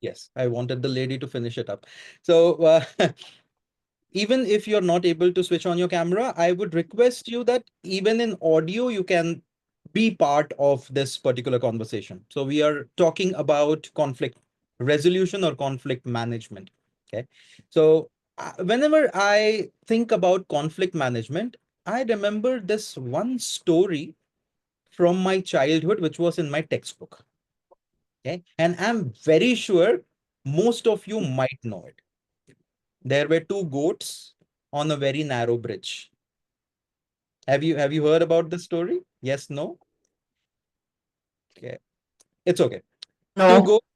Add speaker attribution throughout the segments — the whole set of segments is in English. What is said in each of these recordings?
Speaker 1: Yes, I wanted the lady to finish it up. So even if you're not able to switch on your camera, I would request you that even in audio, you can be part of this particular conversation. So we are talking about conflict resolution or conflict management. Okay. So whenever I think about conflict management, I remember this one story from my childhood, which was in my textbook. Okay. And I'm very sure most of you might know it. There were two goats on a very narrow bridge. Have you heard about the story? Yes, no? Okay. It's okay. Two
Speaker 2: No.
Speaker 1: goats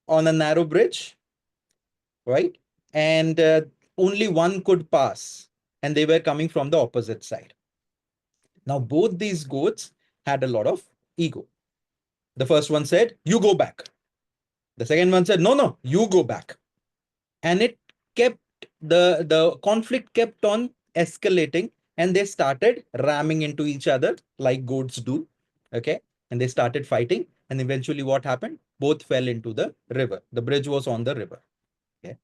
Speaker 1: on a narrow bridge, right? And only one could pass, and they were coming from the opposite side. Now, both these goats had a lot of ego. The first one said, "You go back." The second one said, "No, no, you go back." And it kept the conflict kept on escalating, and they started ramming into each other like goats do. Okay. And they started fighting. And eventually, what happened? Both fell into the river. The bridge was on the river. Okay.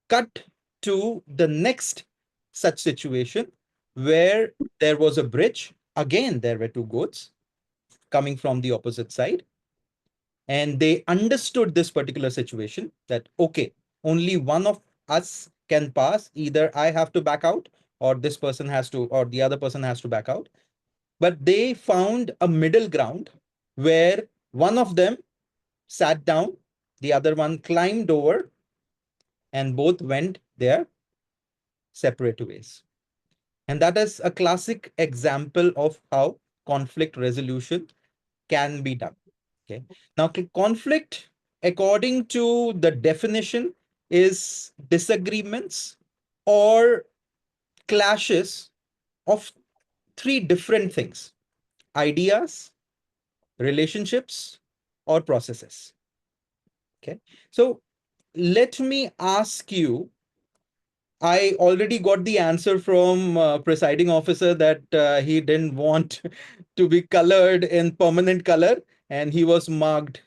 Speaker 1: Cut to the next such situation where there was a bridge. Again, there were two goats coming from the opposite side, and they understood this particular situation that, okay, only one of us can pass. Either I have to back out, or this person has to, or the other person has to back out. But they found a middle ground where one of them sat down, the other one climbed over, and both went their separate ways. And that is a classic example of how conflict resolution can be done. Okay. Now, conflict, according to the definition, is disagreements or clashes of three different things: ideas, relationships, or processes. Okay. So let me ask you, I already got the answer from presiding officer that he didn't want to be colored in permanent color, and he was marked.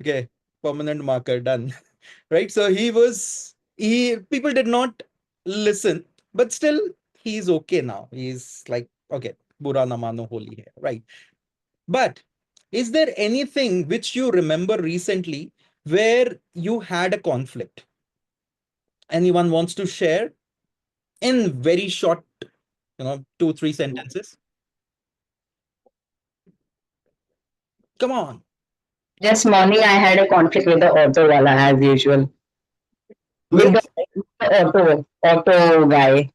Speaker 1: Okay, permanent marker done. Right. So he people did not listen, but still he's okay now. He's like, okay, Bura na mano holi hai. Right. But is there anything which you remember recently where you had a conflict? Anyone wants to share in very short, 2, 3 sentences? Come on.
Speaker 2: Just morning, I had a conflict with the auto wala as usual. With the
Speaker 1: With
Speaker 2: auto guy.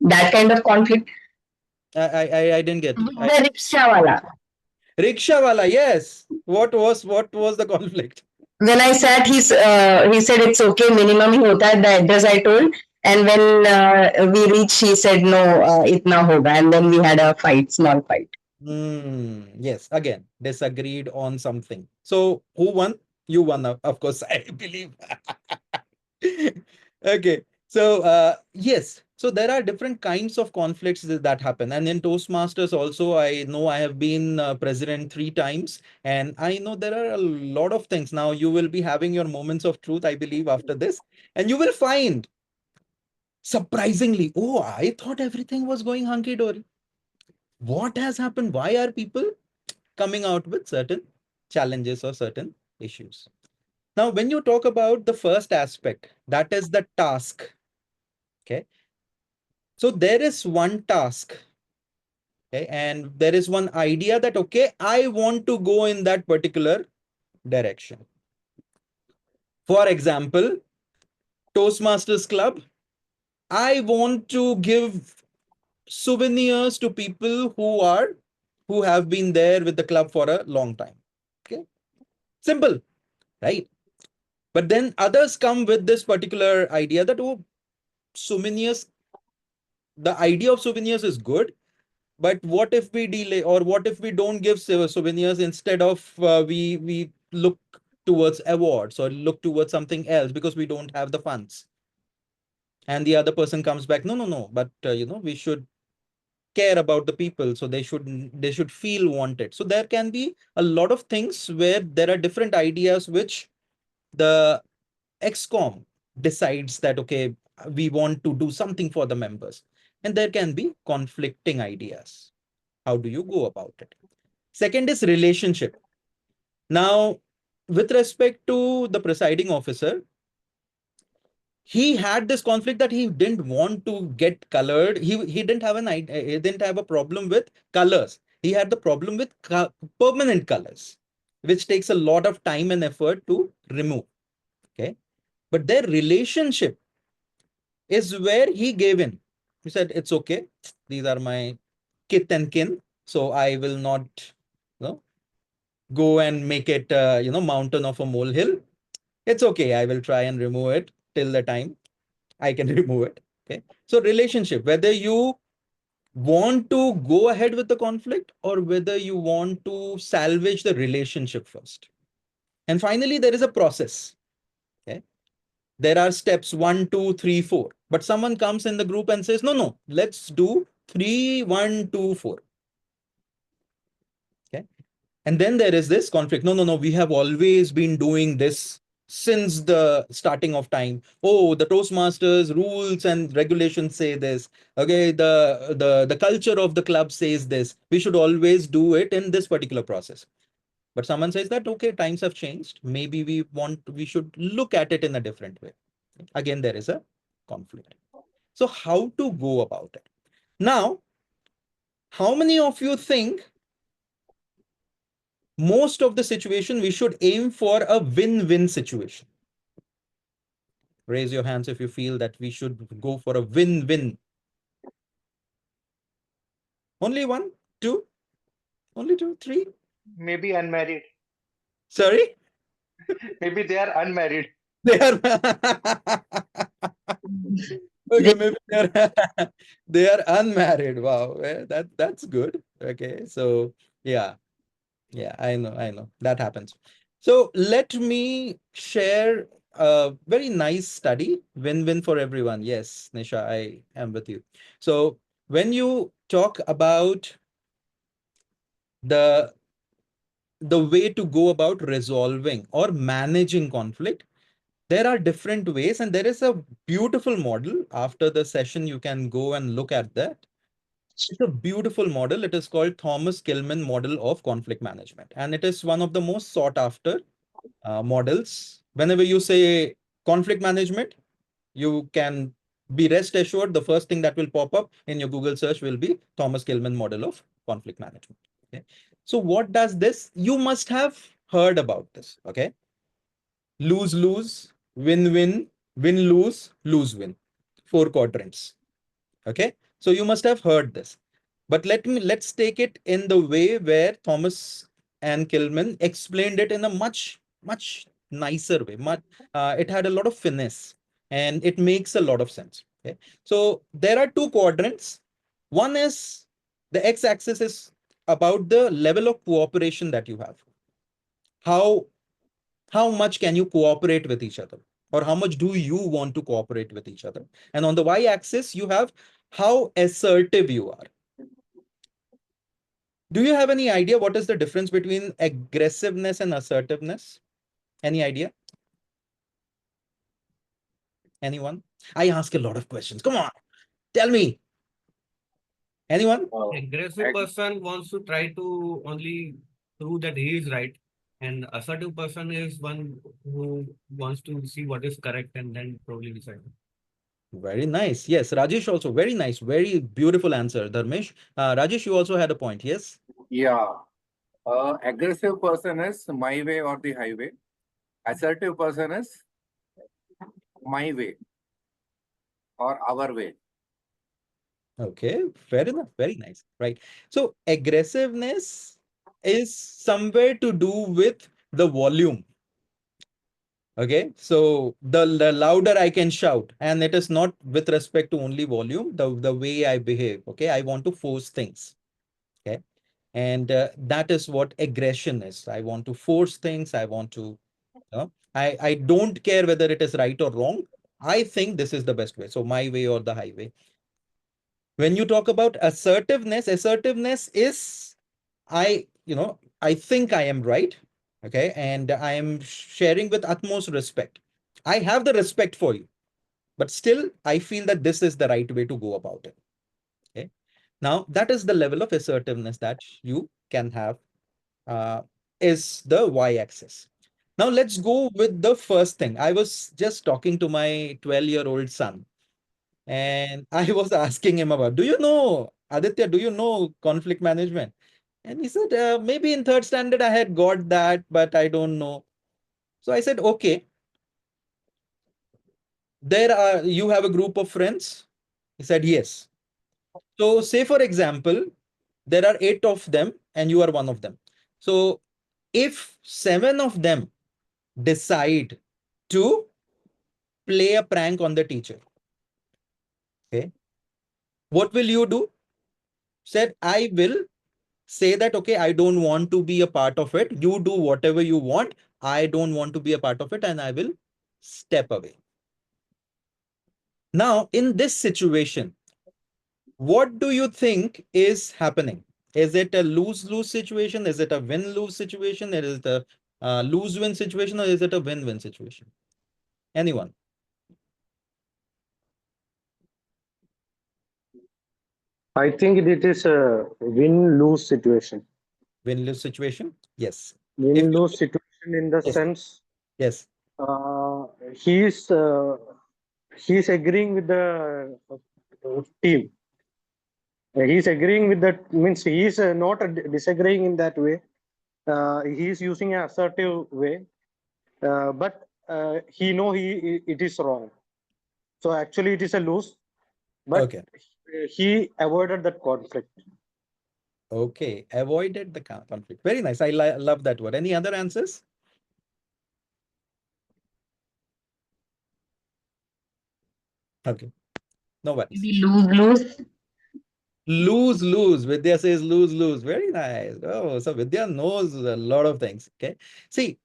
Speaker 2: That kind of conflict.
Speaker 1: I didn't get it.
Speaker 2: With the rickshaw wala.
Speaker 1: Rickshaw wala, yes. What was the conflict?
Speaker 2: When I sat, he said it's okay. Minimum ही होता है. The address I told, and when we reached, he said no, itna hoga, and then we had a fight, small fight.
Speaker 1: Yes, again, disagreed on something. So who won? You won, of course, I believe. Okay. So yes. So there are different kinds of conflicts that happen. And in Toastmasters also, I know I have been president 3 times, and I know there are a lot of things. Now you will be having your moments of truth, I believe, after this, and you will find surprisingly, oh, I thought everything was going hunky dory. What has happened? Why are people coming out with certain challenges or certain issues? Now, when you talk about the first aspect, that is the task. Okay. So there is one task. Okay. And there is one idea that, okay, I want to go in that particular direction. For example, Toastmasters Club, I want to give souvenirs to people who have been there with the club for a long time. Okay. Simple, right? But then others come with this particular idea that, oh, souvenirs, the idea of souvenirs is good, but what if we delay, or what if we don't give souvenirs, instead of we look towards awards or look towards something else because we don't have the funds? And the other person comes back, no, no, no, but we should care about the people, so they should feel wanted. So there can be a lot of things where there are different ideas which the excom decides that, okay, we want to do something for the members, and there can be conflicting ideas. How do you go about it? Second is relationship. Now, with respect to the presiding officer, he had this conflict that he didn't want to get colored. He didn't have he didn't have a problem with colors. He had the problem with permanent colors, which takes a lot of time and effort to remove. Okay, but their relationship is where he gave in. He said, "It's okay. These are my kith and kin, so I will not, you know, go and make it, mountain of a molehill. It's okay. I will try and remove it till the time I can remove it." Okay. So relationship, whether you want to go ahead with the conflict or whether you want to salvage the relationship first. And finally, there is a process. Okay. There are steps 1, 2, 3, 4. But someone comes in the group and says, no, no, let's do 3, 1, 2, 4. Okay. And then there is this conflict. No, no, no, we have always been doing this since the starting of time. Oh, the Toastmasters rules and regulations say this. Okay, the culture of the club says this. We should always do it in this particular process. But someone says that, okay, times have changed. Maybe we should look at it in a different way. Again, there is a conflict. So how to go about it? Now, how many of you think most of the situation we should aim for a win-win situation? Raise your hands if you feel that we should go for a win-win. Only one, two, only two, three.
Speaker 3: Maybe unmarried.
Speaker 1: Sorry,
Speaker 3: Maybe they are unmarried.
Speaker 1: they are okay.
Speaker 2: They,
Speaker 1: Maybe they are unmarried. Wow, that's good. Okay, so yeah, yeah, I know that happens. So let me share a very nice study, win-win for everyone. Yes, Nisha, I am with you. So when you talk about the way to go about resolving or managing conflict, there are different ways, and there is a beautiful model. After the session, you can go and look at that. It's a beautiful model. It is called Thomas Kilmann model of conflict management, and it is one of the most sought after models. Whenever you say conflict management, you can be rest assured the first thing that will pop up in your Google search will be Thomas Kilmann model of conflict management. Okay. So what does this? You must have heard about this. Okay. Lose, lose, win, win, win, lose, lose, win. 4 quadrants. Okay. So you must have heard this. But let's take it in the way where Thomas and Kilman explained it in a much nicer way. It had a lot of finesse and it makes a lot of sense. Okay, so there are 2 quadrants. One is the x-axis is about the level of cooperation that you have. How how much can you cooperate with each other, or how much do you want to cooperate with each other? And on the y-axis, you have how assertive you are. Do you have any idea what is the difference between aggressiveness and assertiveness? Any idea? Anyone? I ask a lot of questions. Come on, tell me. Anyone?
Speaker 4: Aggressive person wants to try to only prove that he is right, and assertive person is one who wants to see what is correct and then probably decide.
Speaker 1: Very nice. Yes, Rajesh also. Very nice. Very beautiful answer, Dharmesh. Rajesh, you also had a point. Yes.
Speaker 5: Yeah. Aggressive person is my way or the highway. Assertive person is my way or our way.
Speaker 1: Okay, fair enough. Very nice. Right. So aggressiveness is somewhere to do with the volume. Okay, so the louder I can shout, and it is not with respect to only volume, the way I behave. Okay, I want to force things. Okay, and that is what aggression is. I want to force things. I want to, I don't care whether it is right or wrong. I think this is the best way. So my way or the highway. When you talk about assertiveness, assertiveness is I think I am right. Okay. And I am sharing with utmost respect. I have the respect for you, but still, I feel that this is the right way to go about it. Okay. Now, that is the level of assertiveness that you can have, is the y-axis. Now, let's go with the first thing. I was just talking to my 12-year-old son, and I was asking him about, do you know, Aditya, do you know conflict management? And he said, maybe in third standard I had got that, but I don't know. So I said, okay, you have a group of friends? He said, yes. So say, for example, there are 8 of them and you are one of them. So if 7 of them decide to play a prank on the teacher, okay, what will you do? Said, I will say that, okay, I don't want to be a part of it. You do whatever you want. I don't want to be a part of it, and I will step away. Now, in this situation, what do you think is happening? Is it a lose-lose situation? Is it a win-lose situation? Is it a lose-win situation, or is it a win-win situation? Anyone?
Speaker 6: I think it is a win-lose situation.
Speaker 1: Win-lose situation? Yes.
Speaker 6: Win-lose situation in the
Speaker 1: Yes.
Speaker 6: sense
Speaker 1: Yes.
Speaker 6: uh, he's agreeing with the team. He's agreeing with that, means he's not disagreeing in that way. He's using an assertive way, but he know it is wrong. So actually, it is a lose, but
Speaker 1: Okay.
Speaker 6: he avoided that conflict.
Speaker 1: Okay. Avoided the conflict. Very nice. I love that word. Any other answers? Okay. No worries.
Speaker 2: Maybe lose.
Speaker 1: Lose. Vidya says lose. Very nice. Oh, so Vidya knows a lot of things. Okay. See,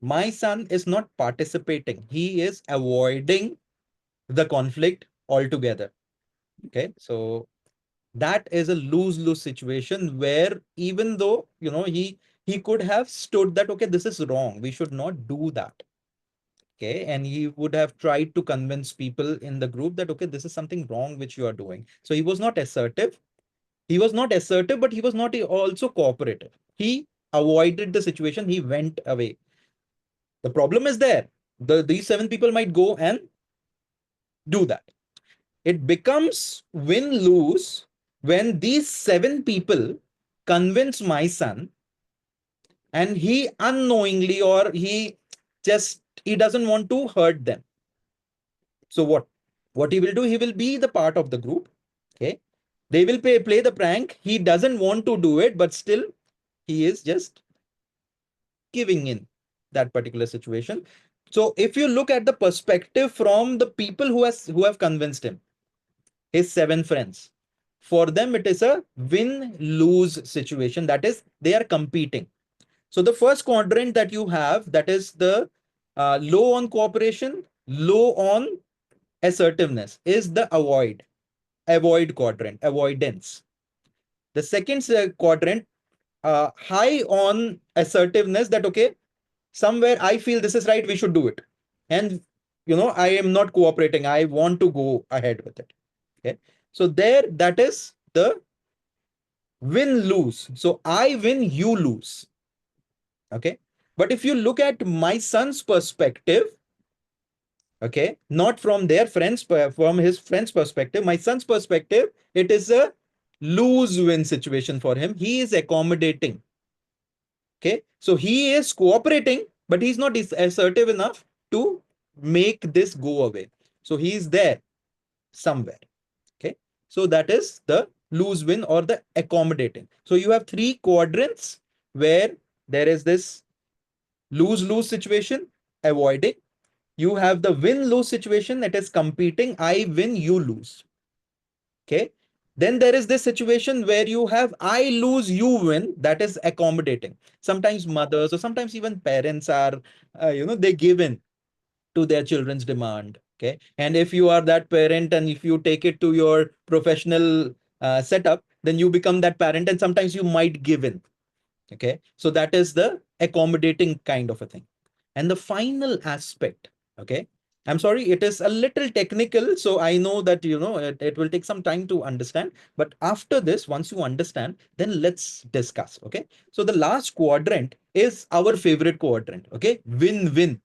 Speaker 1: my son is not participating. He is avoiding the conflict altogether. Okay. So that is a lose-lose situation where, even though, he could have stood that, okay, this is wrong. We should not do that. Okay. And he would have tried to convince people in the group that, okay, this is something wrong which you are doing. So he was not assertive. But he was not also cooperative. He avoided the situation. He went away. The problem is there. These 7 people might go and do that. It becomes win-lose when these 7 people convince my son, and he unknowingly, or he doesn't want to hurt them. So what he will do, he will be the part of the group. Okay. They will play the prank. He doesn't want to do it, but still he is just giving in that particular situation. So if you look at the perspective from the people who have convinced him, his 7 friends, for them it is a win-lose situation. That is, they are competing. So the first quadrant that you have, that is the low on cooperation, low on assertiveness, is the avoid quadrant, avoidance. The second quadrant, high on assertiveness, that, okay, somewhere I feel this is right, we should do it. And, I am not cooperating. I want to go ahead with it. Okay. So there, that is the win-lose. So I win, you lose. Okay. But if you look at my son's perspective, okay, not from their friends, from his friend's perspective, my son's perspective, it is a lose-win situation for him. He is accommodating. Okay. So he is cooperating, but he's not assertive enough to make this go away. So he is there somewhere. Okay. So that is the lose-win or the accommodating. So you have 3 quadrants where there is this lose-lose situation, avoiding. You have the win-lose situation, it is competing. I win, you lose. Okay. Then there is this situation where you have I lose, you win, that is accommodating. Sometimes mothers or sometimes even parents are, they give in to their children's demand. Okay. And if you are that parent and if you take it to your professional setup, then you become that parent and sometimes you might give in. Okay, so that is the accommodating kind of a thing. And the final aspect, okay, I'm sorry, it is a little technical, so I know that it will take some time to understand, but after this, once you understand, then let's discuss. Okay, so the last quadrant is our favorite quadrant. Okay, win-win,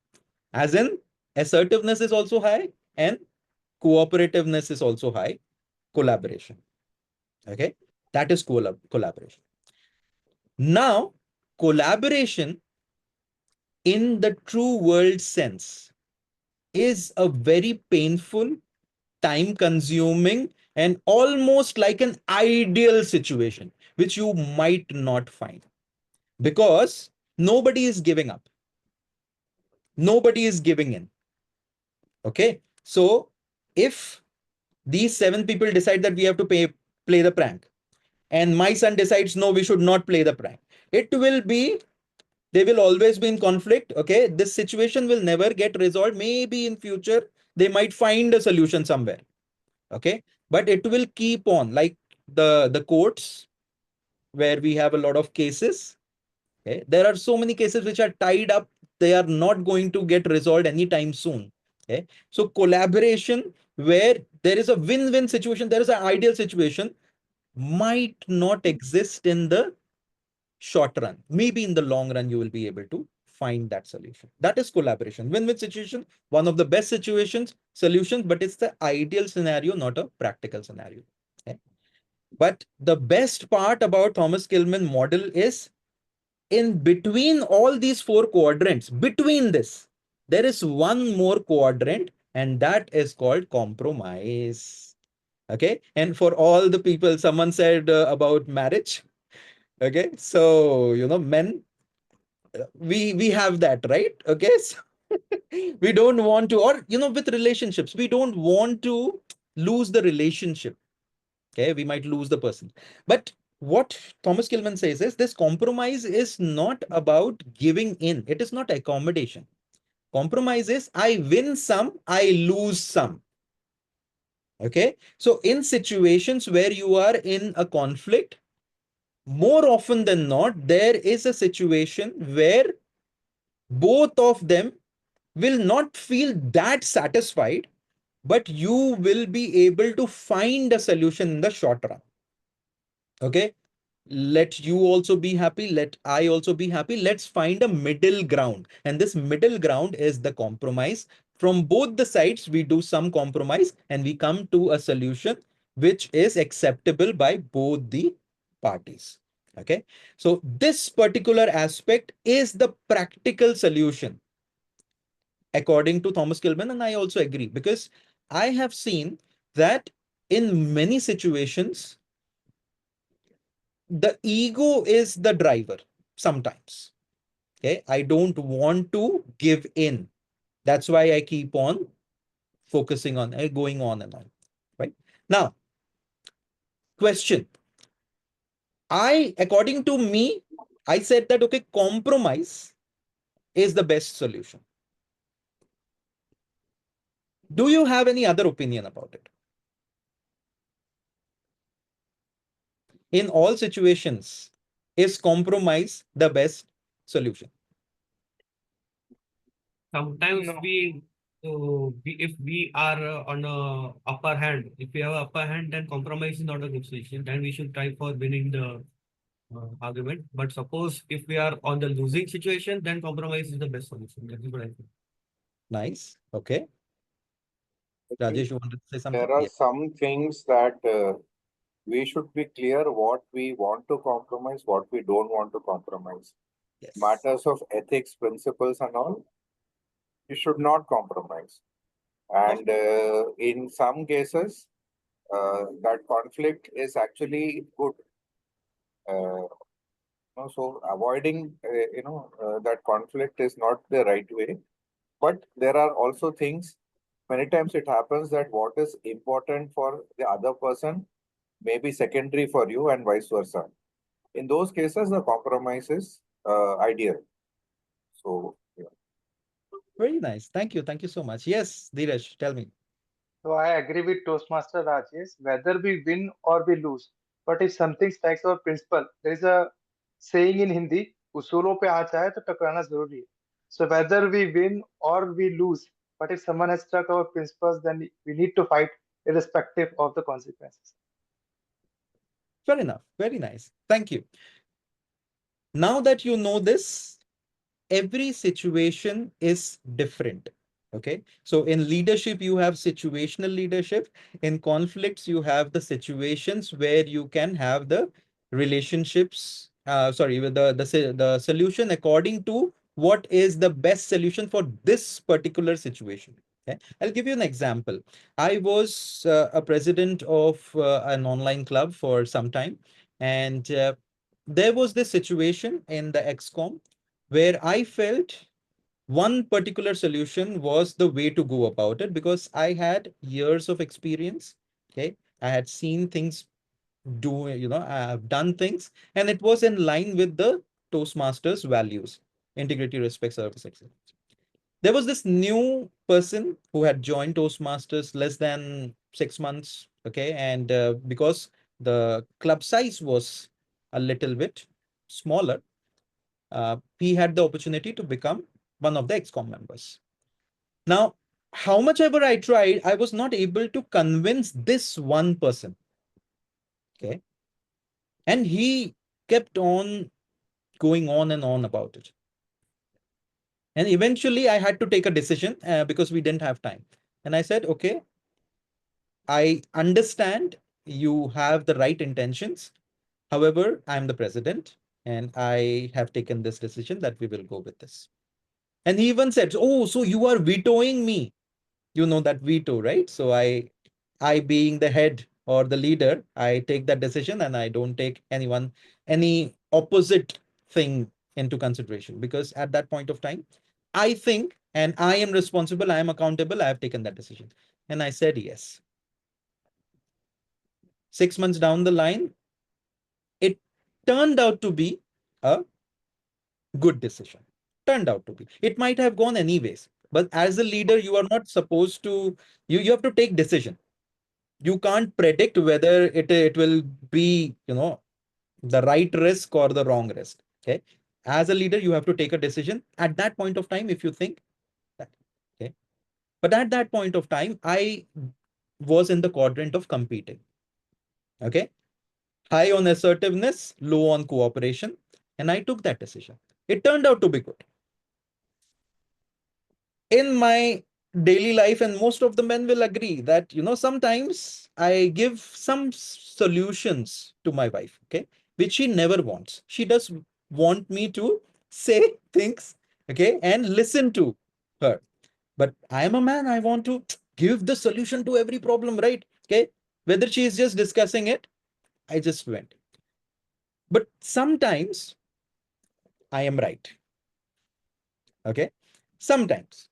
Speaker 1: as in assertiveness is also high and cooperativeness is also high, collaboration. Okay, that is collaboration. Now, collaboration in the true world sense is a very painful, time consuming, and almost like an ideal situation, which you might not find because nobody is giving up. Nobody is giving in. Okay. So if these 7 people decide that we have to play the prank, and my son decides, no, we should not play the prank, it will be, they will always be in conflict. Okay, this situation will never get resolved. Maybe in future they might find a solution somewhere. Okay, but it will keep on, like the courts where we have a lot of cases. Okay, there are so many cases which are tied up, they are not going to get resolved anytime soon. Okay, so collaboration where there is a win-win situation, there is an ideal situation, might not exist in the short run. Maybe in the long run, you will be able to find that solution. That is collaboration. Win-win situation, one of the best solutions, but it's the ideal scenario, not a practical scenario. Okay? But the best part about Thomas Kilmann model is in between all these 4 quadrants, between this, there is one more quadrant, and that is called compromise. Okay. And for all the people, someone said about marriage. Okay, so men, we have that, right? Okay, so we don't want to, or with relationships, we don't want to lose the relationship. Okay, we might lose the person, but what Thomas Kilmann says is this compromise is not about giving in. It is not accommodation. Compromise is I win some, I lose some. Okay, so in situations where you are in a conflict, more often than not, there is a situation where both of them will not feel that satisfied, but you will be able to find a solution in the short run. Okay, let you also be happy, let I also be happy, let's find a middle ground, and this middle ground is the compromise. From both the sides we do some compromise and we come to a solution which is acceptable by both the parties. Okay, so this particular aspect is the practical solution according to Thomas Kilmann, and I also agree because I have seen that in many situations the ego is the driver sometimes. Okay, I don't want to give in. That's why I keep on focusing on going on and on. Right now, question. According to me, I said that okay, compromise is the best solution. Do you have any other opinion about it? In all situations, is compromise the best solution?
Speaker 4: Sometimes
Speaker 3: No.
Speaker 4: if we are on a upper hand, if we have upper hand, then compromise is not a good solution. Then we should try for winning the argument. But suppose if we are on the losing situation, then compromise is the best solution. That is what I think.
Speaker 1: Nice. Okay.
Speaker 5: I
Speaker 1: Rajesh,
Speaker 5: think
Speaker 1: you wanted to say something?
Speaker 5: there are
Speaker 1: Yeah.
Speaker 5: some things that we should be clear what we want to compromise, what we don't want to compromise.
Speaker 1: Yes.
Speaker 5: Matters of ethics, principles, and all, you should not compromise. And in some cases, that conflict is actually good. So avoiding, that conflict is not the right way. But there are also things, many times it happens that what is important for the other person may be secondary for you and vice versa. In those cases, the compromise is ideal. So, yeah.
Speaker 1: Very nice. Thank you. Thank you so much. Yes, Dheeraj, tell me.
Speaker 3: So I agree with Toastmaster Rajesh, whether we win or we lose. But if something strikes our principle, there is a saying in Hindi, उसूलों पे आ जाए तो टकराना जरूरी है. So whether we win or we lose, but if someone has struck our principles, then we need to fight irrespective of the consequences.
Speaker 1: Fair enough. Very nice. Thank you. Now that you know this, every situation is different. Okay. So in leadership, you have situational leadership. In conflicts, you have the situations where you can have the relationships, with the solution according to what is the best solution for this particular situation. Okay. I'll give you an example. I was a president of an online club for some time, and there was this situation in the XCOM where I felt one particular solution was the way to go about it because I had years of experience. Okay. I had seen things do, I have done things, and it was in line with the Toastmasters values: integrity, respect, service, excellence. There was this new person who had joined Toastmasters less than 6 months. Okay. And because the club size was a little bit smaller, he had the opportunity to become one of the XCOM members. Now, how much ever I tried, I was not able to convince this one person. Okay. And he kept on going on and on about it. And eventually I had to take a decision because we didn't have time. And I said, okay, I understand you have the right intentions. However, I'm the president and I have taken this decision that we will go with this. And he even said, oh, so you are vetoing me. You know that veto, right? So I being the head or the leader, I take that decision and I don't take any opposite thing into consideration because at that point of time, I think, and I am responsible, I am accountable, I have taken that decision. And I said yes. 6 months down the line, it turned out to be a good decision. Turned out to be. It might have gone anyways, but as a leader, you are not supposed to, you have to take decision. You can't predict whether it will be, the right risk or the wrong risk. Okay. As a leader, you have to take a decision at that point of time if you think that. Okay. But at that point of time, I was in the quadrant of competing. Okay. High on assertiveness, low on cooperation. And I took that decision. It turned out to be good. In my daily life, and most of the men will agree that, sometimes I give some solutions to my wife, okay, which she never wants. She does want me to say things, okay, and listen to her. But I am a man, I want to give the solution to every problem, right? Okay. Whether she is just discussing it, I just went. But sometimes I am right. Okay. Sometimes.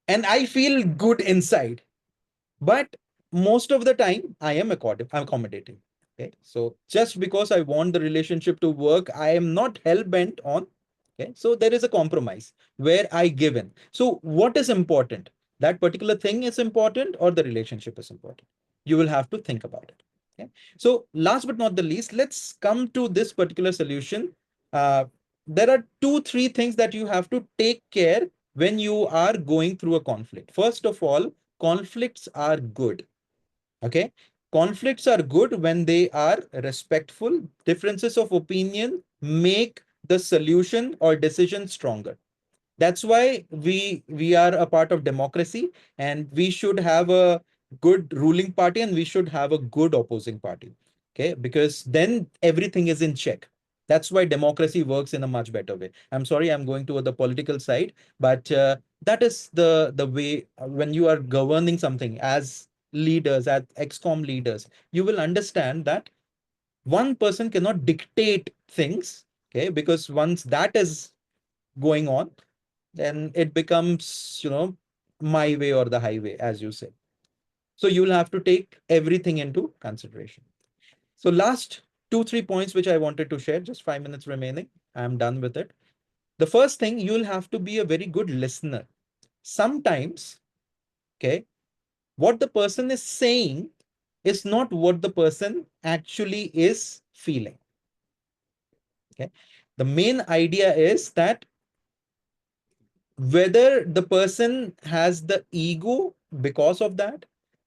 Speaker 1: And I feel good inside. But most of the time, I am accommodating. Okay. So just because I want the relationship to work, I am not hell bent on. Okay. So there is a compromise where I give in. So what is important? That particular thing is important or the relationship is important? You will have to think about it. Okay. So last but not the least, let's come to this particular solution. There are 2, 3 things that you have to take care when you are going through a conflict. First of all, conflicts are good. Okay. Conflicts are good when they are respectful. Differences of opinion make the solution or decision stronger. That's why we are a part of democracy, and we should have a good ruling party and we should have a good opposing party. Okay, because then everything is in check. That's why democracy works in a much better way. I'm sorry, I'm going to the political side, but that is the way when you are governing something as leaders, as XCOM leaders, you will understand that one person cannot dictate things. Okay, because once that is going on, then it becomes, my way or the highway, as you say. So you'll have to take everything into consideration. So last 2, 3 points which I wanted to share, just 5 minutes remaining. I'm done with it. The first thing, you'll have to be a very good listener. Sometimes, okay, what the person is saying is not what the person actually is feeling. Okay. The main idea is that whether the person has the ego because of that,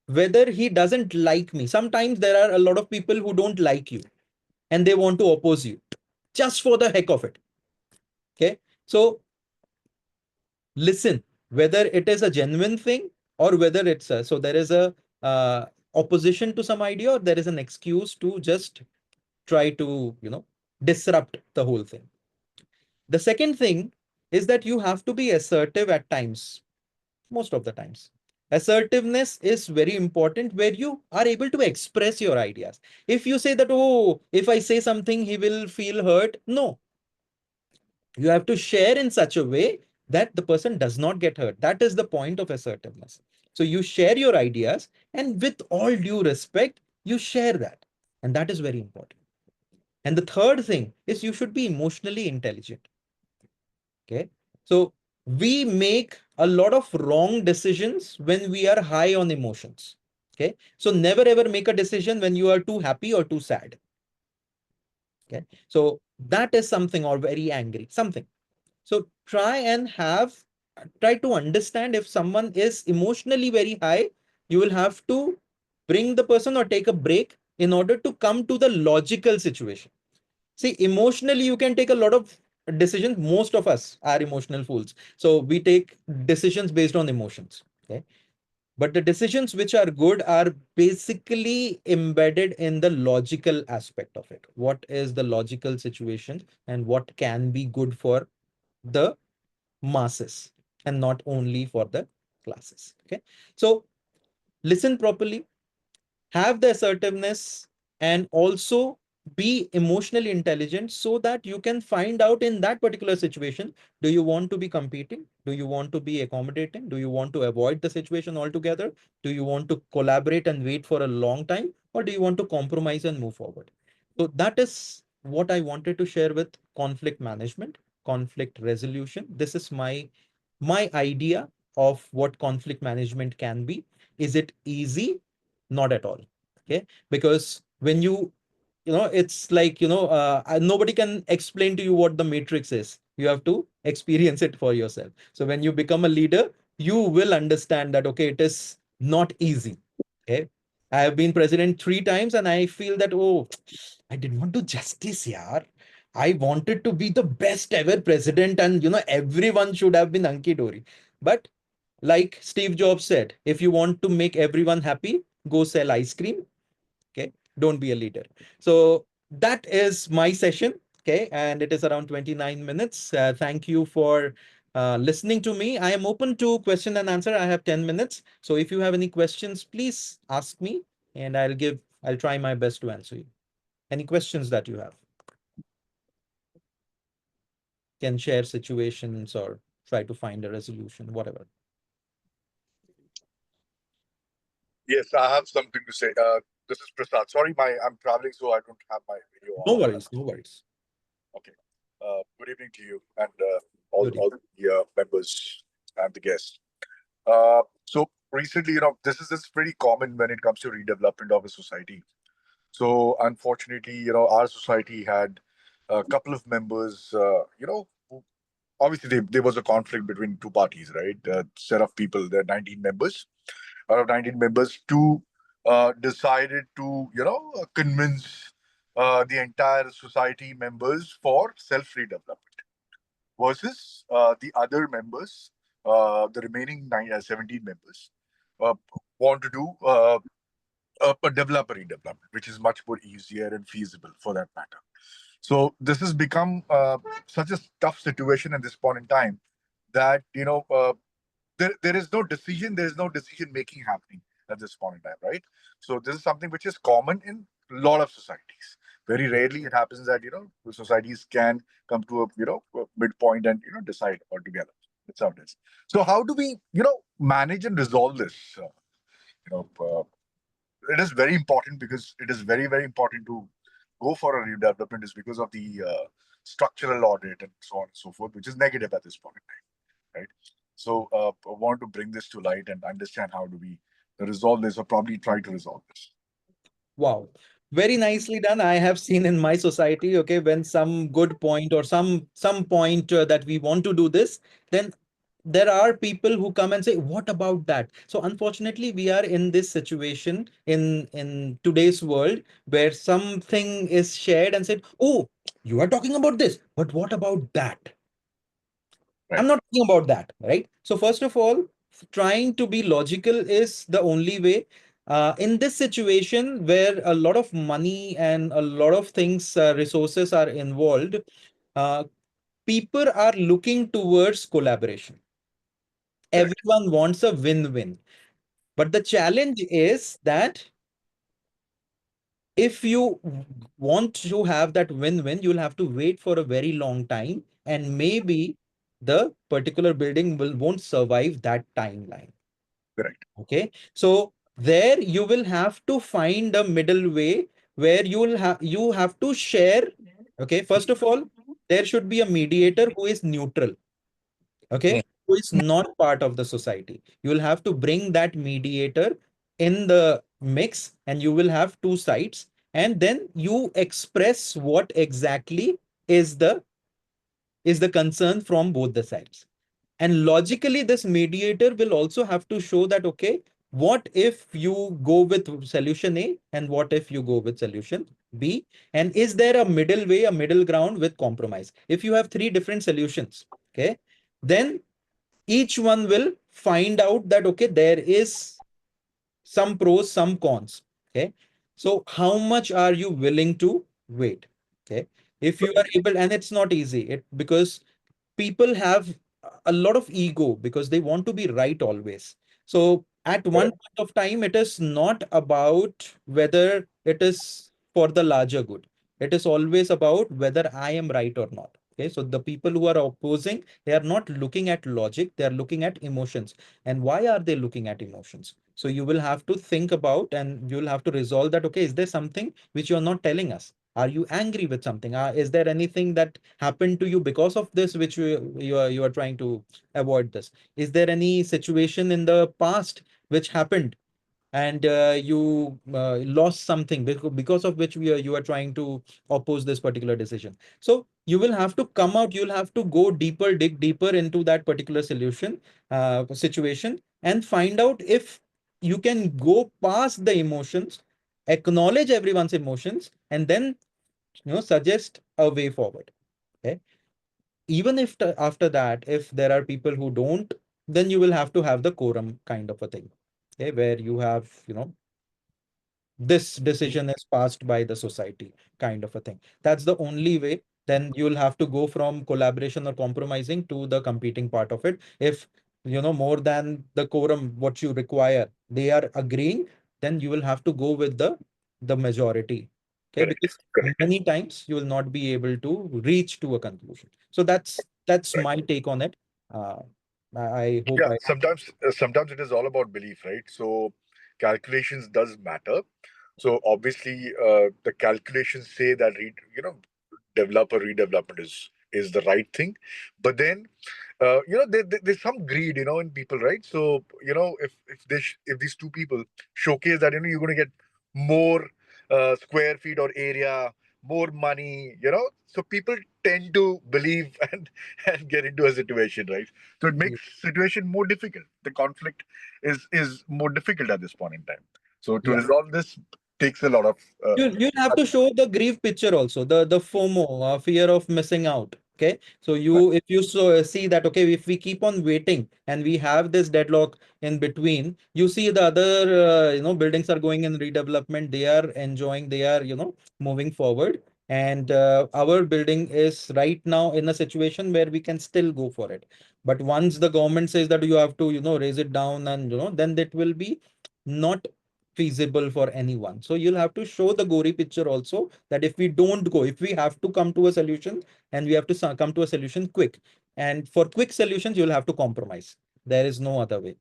Speaker 1: whether he doesn't like me. Sometimes there are a lot of people who don't like you and they want to oppose you just for the heck of it. Okay. So listen, whether it is a genuine thing or whether it's a, so there is a opposition to some idea, or there is an excuse to just try to, disrupt the whole thing. The second thing is that you have to be assertive at times, most of the times. Assertiveness is very important where you are able to express your ideas. If you say that, oh, if I say something, he will feel hurt. No, you have to share in such a way that the person does not get hurt. That is the point of assertiveness. So you share your ideas, and with all due respect, you share that. And that is very important. And the third thing is you should be emotionally intelligent. Okay. So we make a lot of wrong decisions when we are high on emotions. Okay. So never ever make a decision when you are too happy or too sad. Okay. So that is something, or very angry, something. So try to understand if someone is emotionally very high, you will have to bring the person or take a break in order to come to the logical situation. See, emotionally, you can take a lot of decisions. Most of us are emotional fools. So we take decisions based on emotions. Okay. But the decisions which are good are basically embedded in the logical aspect of it. What is the logical situation and what can be good for the masses and not only for the classes. Okay. So listen properly, have the assertiveness, and also be emotionally intelligent so that you can find out in that particular situation, do you want to be competing, do you want to be accommodating, do you want to avoid the situation altogether, do you want to collaborate and wait for a long time, or do you want to compromise and move forward. So that is what I wanted to share with conflict management, conflict resolution. This is my idea of what conflict management can be. Is it easy? Not at all. Okay. Because when it's like, nobody can explain to you what the matrix is. You have to experience it for yourself. So when you become a leader, you will understand that, okay, it is not easy. Okay. I have been president 3 times and I feel that, oh, I did not do justice, yaar. I wanted to be the best ever president, and everyone should have been Anki Dori. But like Steve Jobs said, if you want to make everyone happy, go sell ice cream. Okay. Don't be a leader. So that is my session. Okay. And it is around 29 minutes. Thank you for listening to me. I am open to question and answer. I have 10 minutes. So if you have any questions, please ask me and I'll try my best to answer you. Any questions that you have? Can share situations or try to find a resolution, whatever.
Speaker 7: Yes, I have something to say. This is Prasad. Sorry, I'm traveling, so I don't have my video
Speaker 1: No
Speaker 7: on.
Speaker 1: worries. No worries.
Speaker 7: Okay. Good evening to you and all
Speaker 1: Good evening.
Speaker 7: the members and the guests. So recently, this is pretty common when it comes to redevelopment of a society. So unfortunately, our society had a couple of members, who, obviously there was a conflict between two parties, right? A set of people, there are 19 members. Out of 19 members, two decided to, convince the entire society members for self-redevelopment versus the other members, the remaining 17 members, uh, want to do a developer redevelopment, which is much more easier and feasible for that matter. So this has become such a tough situation at this point in time that there is no decision making happening at this point in time, right? So this is something which is common in a lot of societies. Very rarely it happens that the societies can come to a midpoint and decide altogether. That's how it is. So how do we manage and resolve this? You know, it is very important because it is very, very important to go for a redevelopment is because of the structural audit and so on and so forth, which is negative at this point in time, right? So I want to bring this to light and understand how do we resolve this or probably try to resolve this.
Speaker 1: Wow. Very nicely done. I have seen in my society, okay, when some good point or some point that we want to do this, then there are people who come and say, what about that? So unfortunately, we are in this situation in today's world where something is shared and said, oh, you are talking about this, but what about that? I'm
Speaker 7: Right.
Speaker 1: not talking about that, right? So first of all, trying to be logical is the only way. In this situation where a lot of money and a lot of things, resources are involved, uh, people are looking towards collaboration.
Speaker 7: Correct.
Speaker 1: Everyone wants a win-win. But the challenge is that if you want to have that win-win, you'll have to wait for a very long time, and maybe the particular building won't survive that timeline.
Speaker 7: Correct.
Speaker 1: Okay, so there you will have to find a middle way where you have to share. Okay, first of all, there should be a mediator who is neutral. Okay, who is not part of the society. You will have to bring that mediator in the mix, and you will have two sides, and then you express what exactly is the concern from both the sides. And logically, this mediator will also have to show that, okay, what if you go with solution A and what if you go with solution B? And is there a middle way, a middle ground with compromise? If you have three different solutions, okay, then each one will find out that, okay, there is some pros, some cons. Okay. So how much are you willing to wait? Okay. If you are able, and it's not easy, because people have a lot of ego because they want to be right always. So at one
Speaker 7: Correct.
Speaker 1: point of time, it is not about whether it is for the larger good. It is always about whether I am right or not. Okay, so the people who are opposing, they are not looking at logic, they are looking at emotions. And why are they looking at emotions? So you will have to think about, and you will have to resolve that, okay, is there something which you're not telling us? Are you angry with something? Is there anything that happened to you because of this, which you are trying to avoid this? Is there any situation in the past which happened, and you lost something because of which you are trying to oppose this particular decision? So you will have to come out, you'll have to go deeper, dig deeper into that particular solution, situation, and find out if you can go past the emotions, acknowledge everyone's emotions, and then suggest a way forward. Okay, even if after that, if there are people who don't, then you will have to have the quorum kind of a thing. Okay, where you have, this decision is passed by the society kind of a thing. That's the only way. Then you'll have to go from collaboration or compromising to the competing part of it. If more than the quorum what you require, they are agreeing, then you will have to go with the majority. Okay,
Speaker 7: Correct.
Speaker 1: because
Speaker 7: Correct.
Speaker 1: many times you will not be able to reach to a conclusion. So that's
Speaker 7: Right.
Speaker 1: my take on it. uh, I hope
Speaker 7: Yeah.
Speaker 1: I.
Speaker 7: Sometimes it is all about belief, right? So calculations does matter. So obviously, the calculations say that developer redevelopment is the right thing, but then there's some greed in people, right? So if these two people showcase that you're going to get more square feet or area, more money, so people tend to believe and get into a situation, right? So it makes situation more difficult. The conflict is more difficult at this point in time. So to
Speaker 1: Yeah.
Speaker 7: resolve this takes a lot of
Speaker 1: You'll have to show the grief picture also, the FOMO, fear of missing out. Okay, so if you see that, okay, if we keep on waiting and we have this deadlock in between, you see the other buildings are going in redevelopment, they are enjoying, they are moving forward, and our building is right now in a situation where we can still go for it. But once the government says that you have to raise it down, and then that will be not feasible for anyone. So you'll have to show the gory picture also, that if we don't go, if we have to come to a solution, and we have to come to a solution quick, and for quick solutions, you'll have to compromise. There is no other way.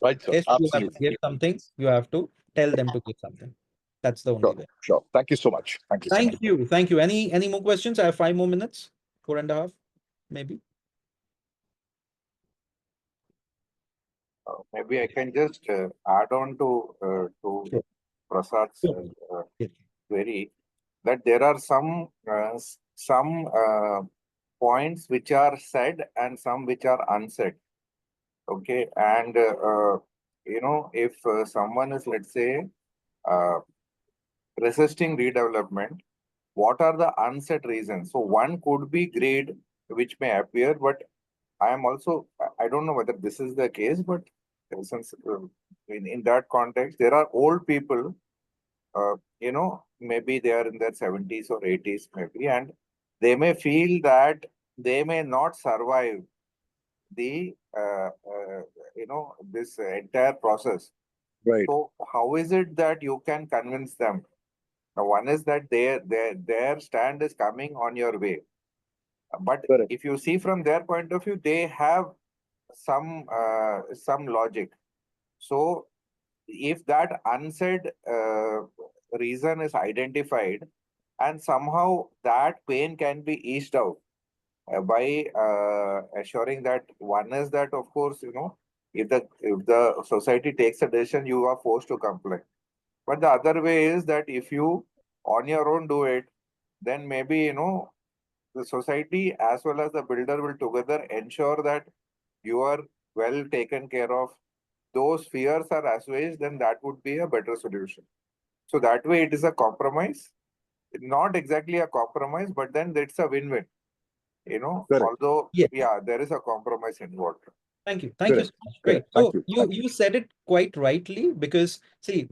Speaker 7: right, sir.
Speaker 1: Okay, so you have to
Speaker 7: Absolutely.
Speaker 1: give something, you have to tell them to give something. That's the only
Speaker 7: Sure.
Speaker 1: way.
Speaker 7: Sure. Thank you so much. Thank you so much.
Speaker 1: Thank you. Thank you. Any more questions? I have 5 more minutes, 4.5, maybe.
Speaker 5: Maybe I can just add on to
Speaker 1: Sure.
Speaker 5: Prasad's
Speaker 1: Sure. Yes.
Speaker 5: vary, that there are some points which are said and some which are unsaid. Okay, and if someone is, let's say, uh, resisting redevelopment, what are the unsaid reasons? So one could be greed, which may appear, but I am also, I don't know whether this is the case, but since in that context, there are old people, maybe they are in their 70s or 80s, maybe, and they may feel that they may not survive the, this entire process.
Speaker 7: Right.
Speaker 5: So, how is it that you can convince them? Now, one is that their stand is coming on your way. But
Speaker 7: Correct.
Speaker 5: if you see from their point of view, they have some logic. So if that unsaid reason is identified, and somehow that pain can be eased out by assuring that, one is that, of course, if the society takes a decision, you are forced to comply. But the other way is that if you on your own do it, then maybe the society as well as the builder will together ensure that you are well taken care of. Those fears are assuaged, then that would be a better solution. So that way it is a compromise. Not exactly a compromise, but then it's a win-win.
Speaker 7: Correct.
Speaker 5: Although,
Speaker 1: Yeah.
Speaker 5: yeah, there is a compromise involved.
Speaker 1: Thank you. Thank you so
Speaker 7: Correct.
Speaker 1: much. Great.
Speaker 7: Correct. Thank
Speaker 1: So
Speaker 7: you.
Speaker 1: you
Speaker 7: Thank you.
Speaker 1: you said it quite rightly, because see,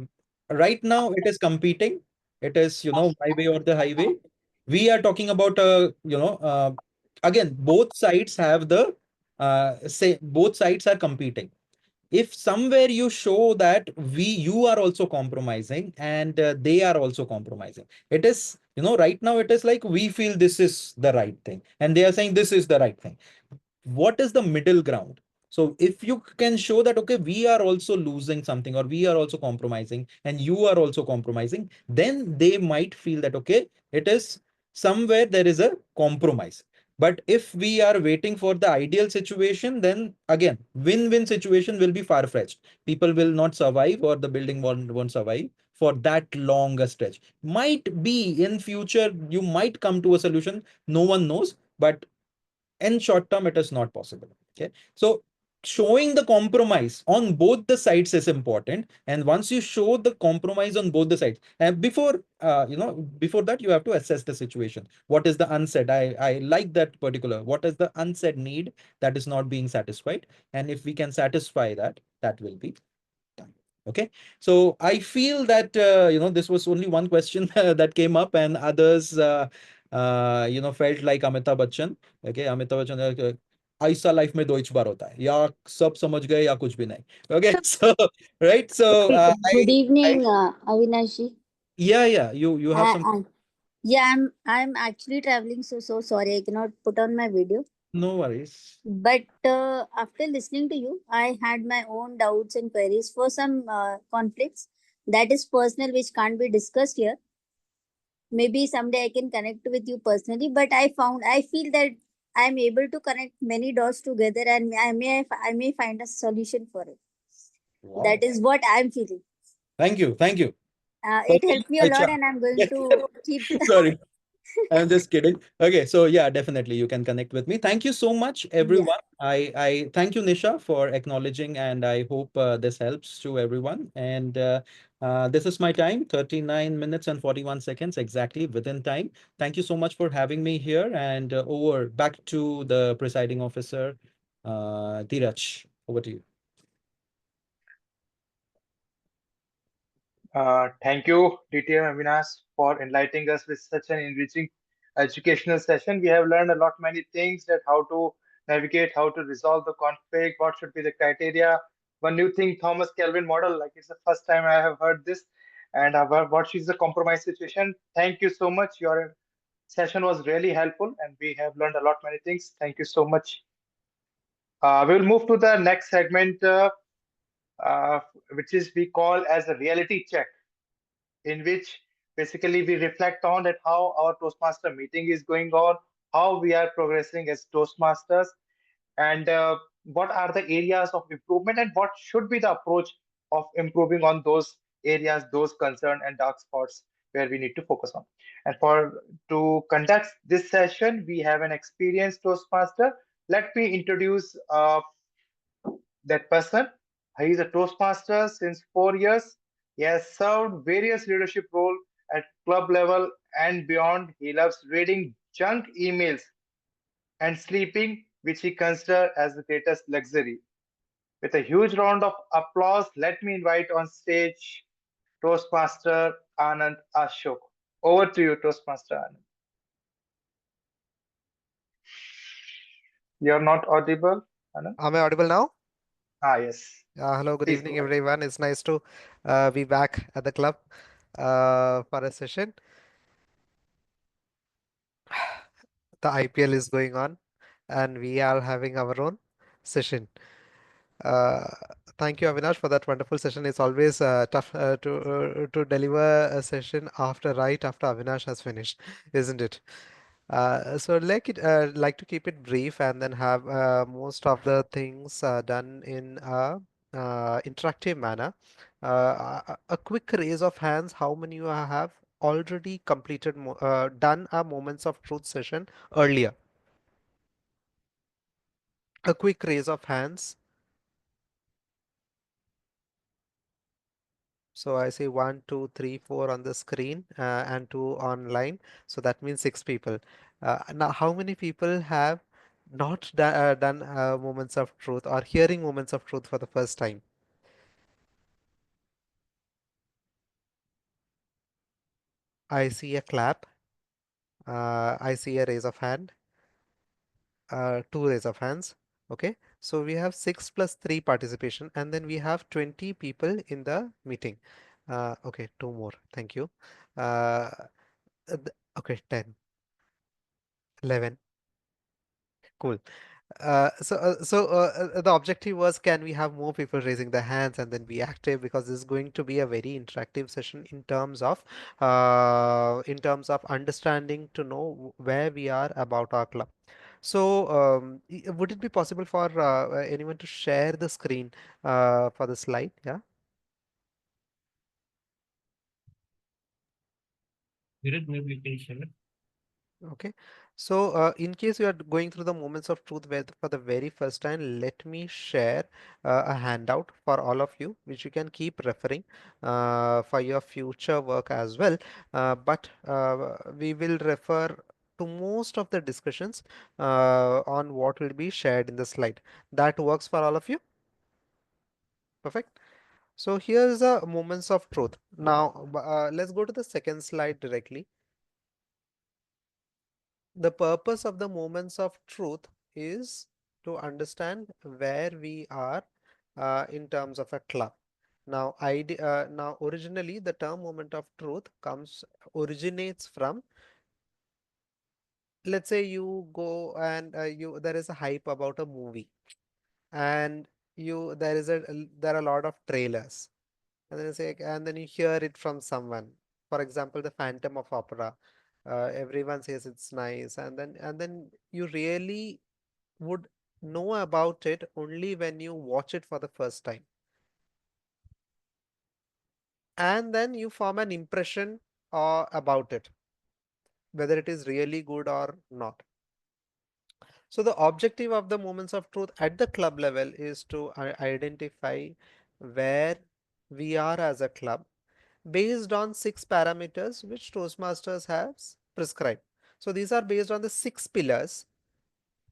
Speaker 1: right now it is competing. It is, my way or the highway. We are talking about again, both sides have the say both sides are competing. If somewhere you show that you are also compromising, and they are also compromising, it is, right now it is like we feel this is the right thing and they are saying this is the right thing. What is the middle ground? So if you can show that, okay, we are also losing something, or we are also compromising and you are also compromising, then they might feel that, okay, it is somewhere there is a compromise. But if we are waiting for the ideal situation, then again, win-win situation will be far-fetched. People will not survive, or the building won't survive for that long a stretch. Might be in future, you might come to a solution. No one knows, but in short term it is not possible. Okay, so showing the compromise on both the sides is important, and once you show the compromise on both the sides, and before that you have to assess the situation. What is the unsaid? I like that particular, what is the unsaid need that is not being satisfied, and if we can satisfy that, that will be done. Okay, so I feel that this was only one question that came up, and others felt like Amitabh Bachchan. Okay, Amitabh Bachchan, ऐसा life में दो ही बार होता है, या सब समझ गए या कुछ भी नहीं. Okay, so right, so
Speaker 8: Good
Speaker 1: I
Speaker 8: evening, Avinashi.
Speaker 1: yeah, you have some.
Speaker 8: Yeah, I'm actually traveling, so sorry I cannot put on my video.
Speaker 1: No worries.
Speaker 8: But after listening to you, I had my own doubts and queries for some conflicts that is personal, which can't be discussed here. Maybe someday I can connect with you personally. But I feel that I'm able to connect many dots together, and I may find a solution for it.
Speaker 1: Wow.
Speaker 8: That is what I'm feeling.
Speaker 1: Thank you.
Speaker 8: It helped me a lot,
Speaker 1: Acha.
Speaker 8: and I'm going to keep.
Speaker 1: Sorry, I'm just kidding. Okay, so yeah, definitely you can connect with me. Thank you so much,
Speaker 8: Yeah.
Speaker 1: everyone. I thank you, Nisha, for acknowledging, and I hope this helps to everyone. And this is my time, 39 minutes and 41 seconds exactly within time. Thank you so much for having me here. And over back to the presiding officer, Dheeraj. Over to you.
Speaker 3: Thank you, DTM Avinas, for enlightening us with such an enriching educational session. We have learned a lot, many things, that how to navigate, how to resolve the conflict, what should be the criteria. One new thing, Thomas Kelvin model, like it's the first time I have heard this, and what is the compromise situation. Thank you so much. Your session was really helpful, and we have learned a lot, many things. Thank you so much. We will move to the next segment, uh, which is we call as a reality check, in which basically we reflect on that how our Toastmaster meeting is going on, how we are progressing as Toastmasters, and what are the areas of improvement, and what should be the approach of improving on those areas, those concern and dark spots where we need to focus on. And for to conduct this session, we have an experienced Toastmaster. Let me introduce that person. He is a Toastmaster since 4 years. He has served various leadership roles at club level and beyond. He loves reading junk emails and sleeping, which he considers as the greatest luxury. With a huge round of applause, let me invite on stage Toastmaster Anand Ashok. Over to you, Toastmaster Anand. You're not audible, Anand?
Speaker 9: Am I audible now?
Speaker 3: Ah, yes.
Speaker 9: Hello, good
Speaker 3: Please go
Speaker 9: evening,
Speaker 3: ahead.
Speaker 9: everyone. It's nice to be back at the club for a session. The IPL is going on, and we are having our own session. Uh, Thank you, Avinash, for that wonderful session. It's always tough to deliver a session right after Avinash has finished, isn't it? So like to keep it brief and then have most of the things done in a interactive manner. A quick raise of hands. How many you have already completed done a moments of truth session earlier? A quick raise of hands. So I see 1, 2, 3, 4 on the screen and 2 online. So that means 6 people. Now, how many people have not done moments of truth or hearing moments of truth for the first time? I see a clap. I see a raise of hand. 2 raise of hands. Okay. So we have 6 plus 3 participation, and then we have 20 people in the meeting. Okay, 2 more. Thank you. Okay, 10, 11. Cool. The objective was, can we have more people raising their hands and then be active, because this is going to be a very interactive session in terms of understanding to know where we are about our club. So would it be possible for anyone to share the screen for the slide? Yeah.
Speaker 4: Virat, maybe you can share.
Speaker 9: Okay, so in case you are going through the moments of truth for the very first time, let me share a handout for all of you, which you can keep referring for your future work as well. But we will refer to most of the discussions on what will be shared in the slide. That works for all of you? Perfect. So here's the moments of truth. Now, let's go to the second slide directly. The purpose of the moments of truth is to understand where we are in terms of a club. Now, originally, the term moment of truth originates from, let's say you go and there is a hype about a movie, and there are a lot of trailers, and then you hear it from someone. For example, the Phantom of Opera. Everyone says it's nice, and then you really would know about it only when you watch it for the first time, and then you form an impression about it, whether it is really good or not. So the objective of the moments of truth at the club level is to identify where we are as a club based on 6 parameters which Toastmasters has prescribed. So these are based on the 6 pillars,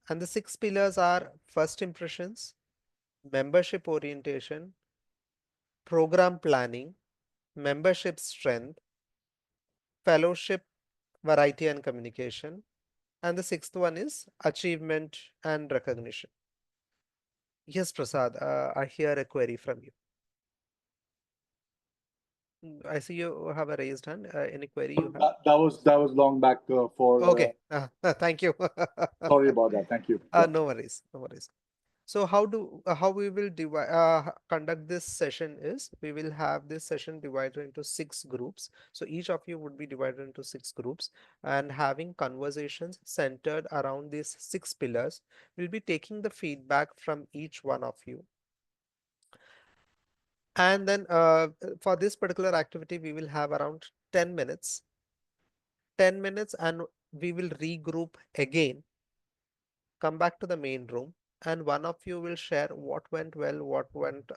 Speaker 9: and the 6 pillars are first impressions, membership orientation, program planning, membership strength, fellowship, variety and communication, and the sixth one is achievement and recognition. Yes, Prasad, I hear a query from you. I see you have a raised hand. Any query you have?
Speaker 7: That was long back for.
Speaker 9: Okay, thank you.
Speaker 7: Sorry about that. Thank you. Yeah.
Speaker 9: No worries, no worries. So how we will conduct this session is, we will have this session divided into 6 groups. So each of you would be divided into 6 groups and having conversations centered around these 6 pillars. We'll be taking the feedback from each one of you, And then for this particular activity, we will have around 10 minutes. 10 minutes and we will regroup again, come back to the main room, and one of you will share what went well, what went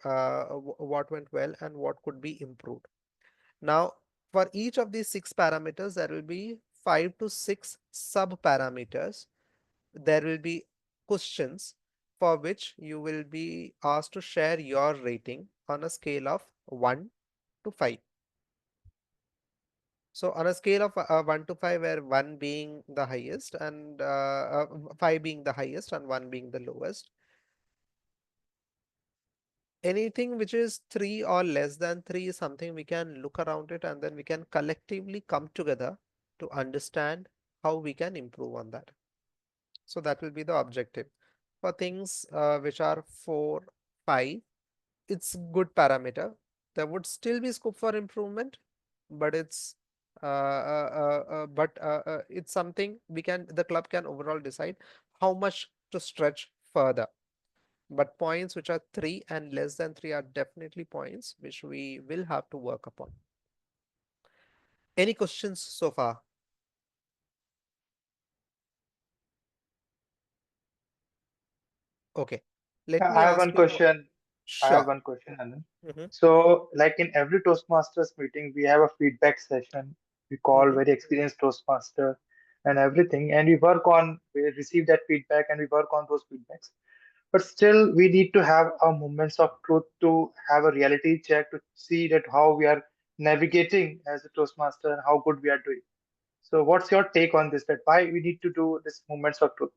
Speaker 9: well, and what could be improved. Now, for each of these 6 parameters, there will be 5 to 6 sub parameters. There will be questions for which you will be asked to share your rating on a scale of 1 to 5. So on a scale of 1 to 5, where 1 being the highest and 5 being the highest and 1 being the lowest, anything which is 3 or less than 3 is something we can look around it, and then we can collectively come together to understand how we can improve on that. So that will be the objective. For things which are 4, 5, it's good parameter. There would still be scope for improvement, but it's something the club can overall decide how much to stretch further. But points which are 3 and less than 3 are definitely points which we will have to work upon. Any questions so far? Okay, let me
Speaker 3: I have
Speaker 9: ask
Speaker 3: one
Speaker 9: you.
Speaker 3: question. I have
Speaker 9: Sure.
Speaker 3: one question, Anand.
Speaker 9: Mm-hmm.
Speaker 3: So, like in every Toastmasters meeting, we have a feedback session. We call
Speaker 9: Mm-hmm.
Speaker 3: very experienced Toastmaster and everything, and we receive that feedback and we work on those feedbacks. But still, we need to have our moments of truth to have a reality check to see that how we are navigating as a Toastmaster and how good we are doing. So, what's your take on this? That why we need to do this moments of truth?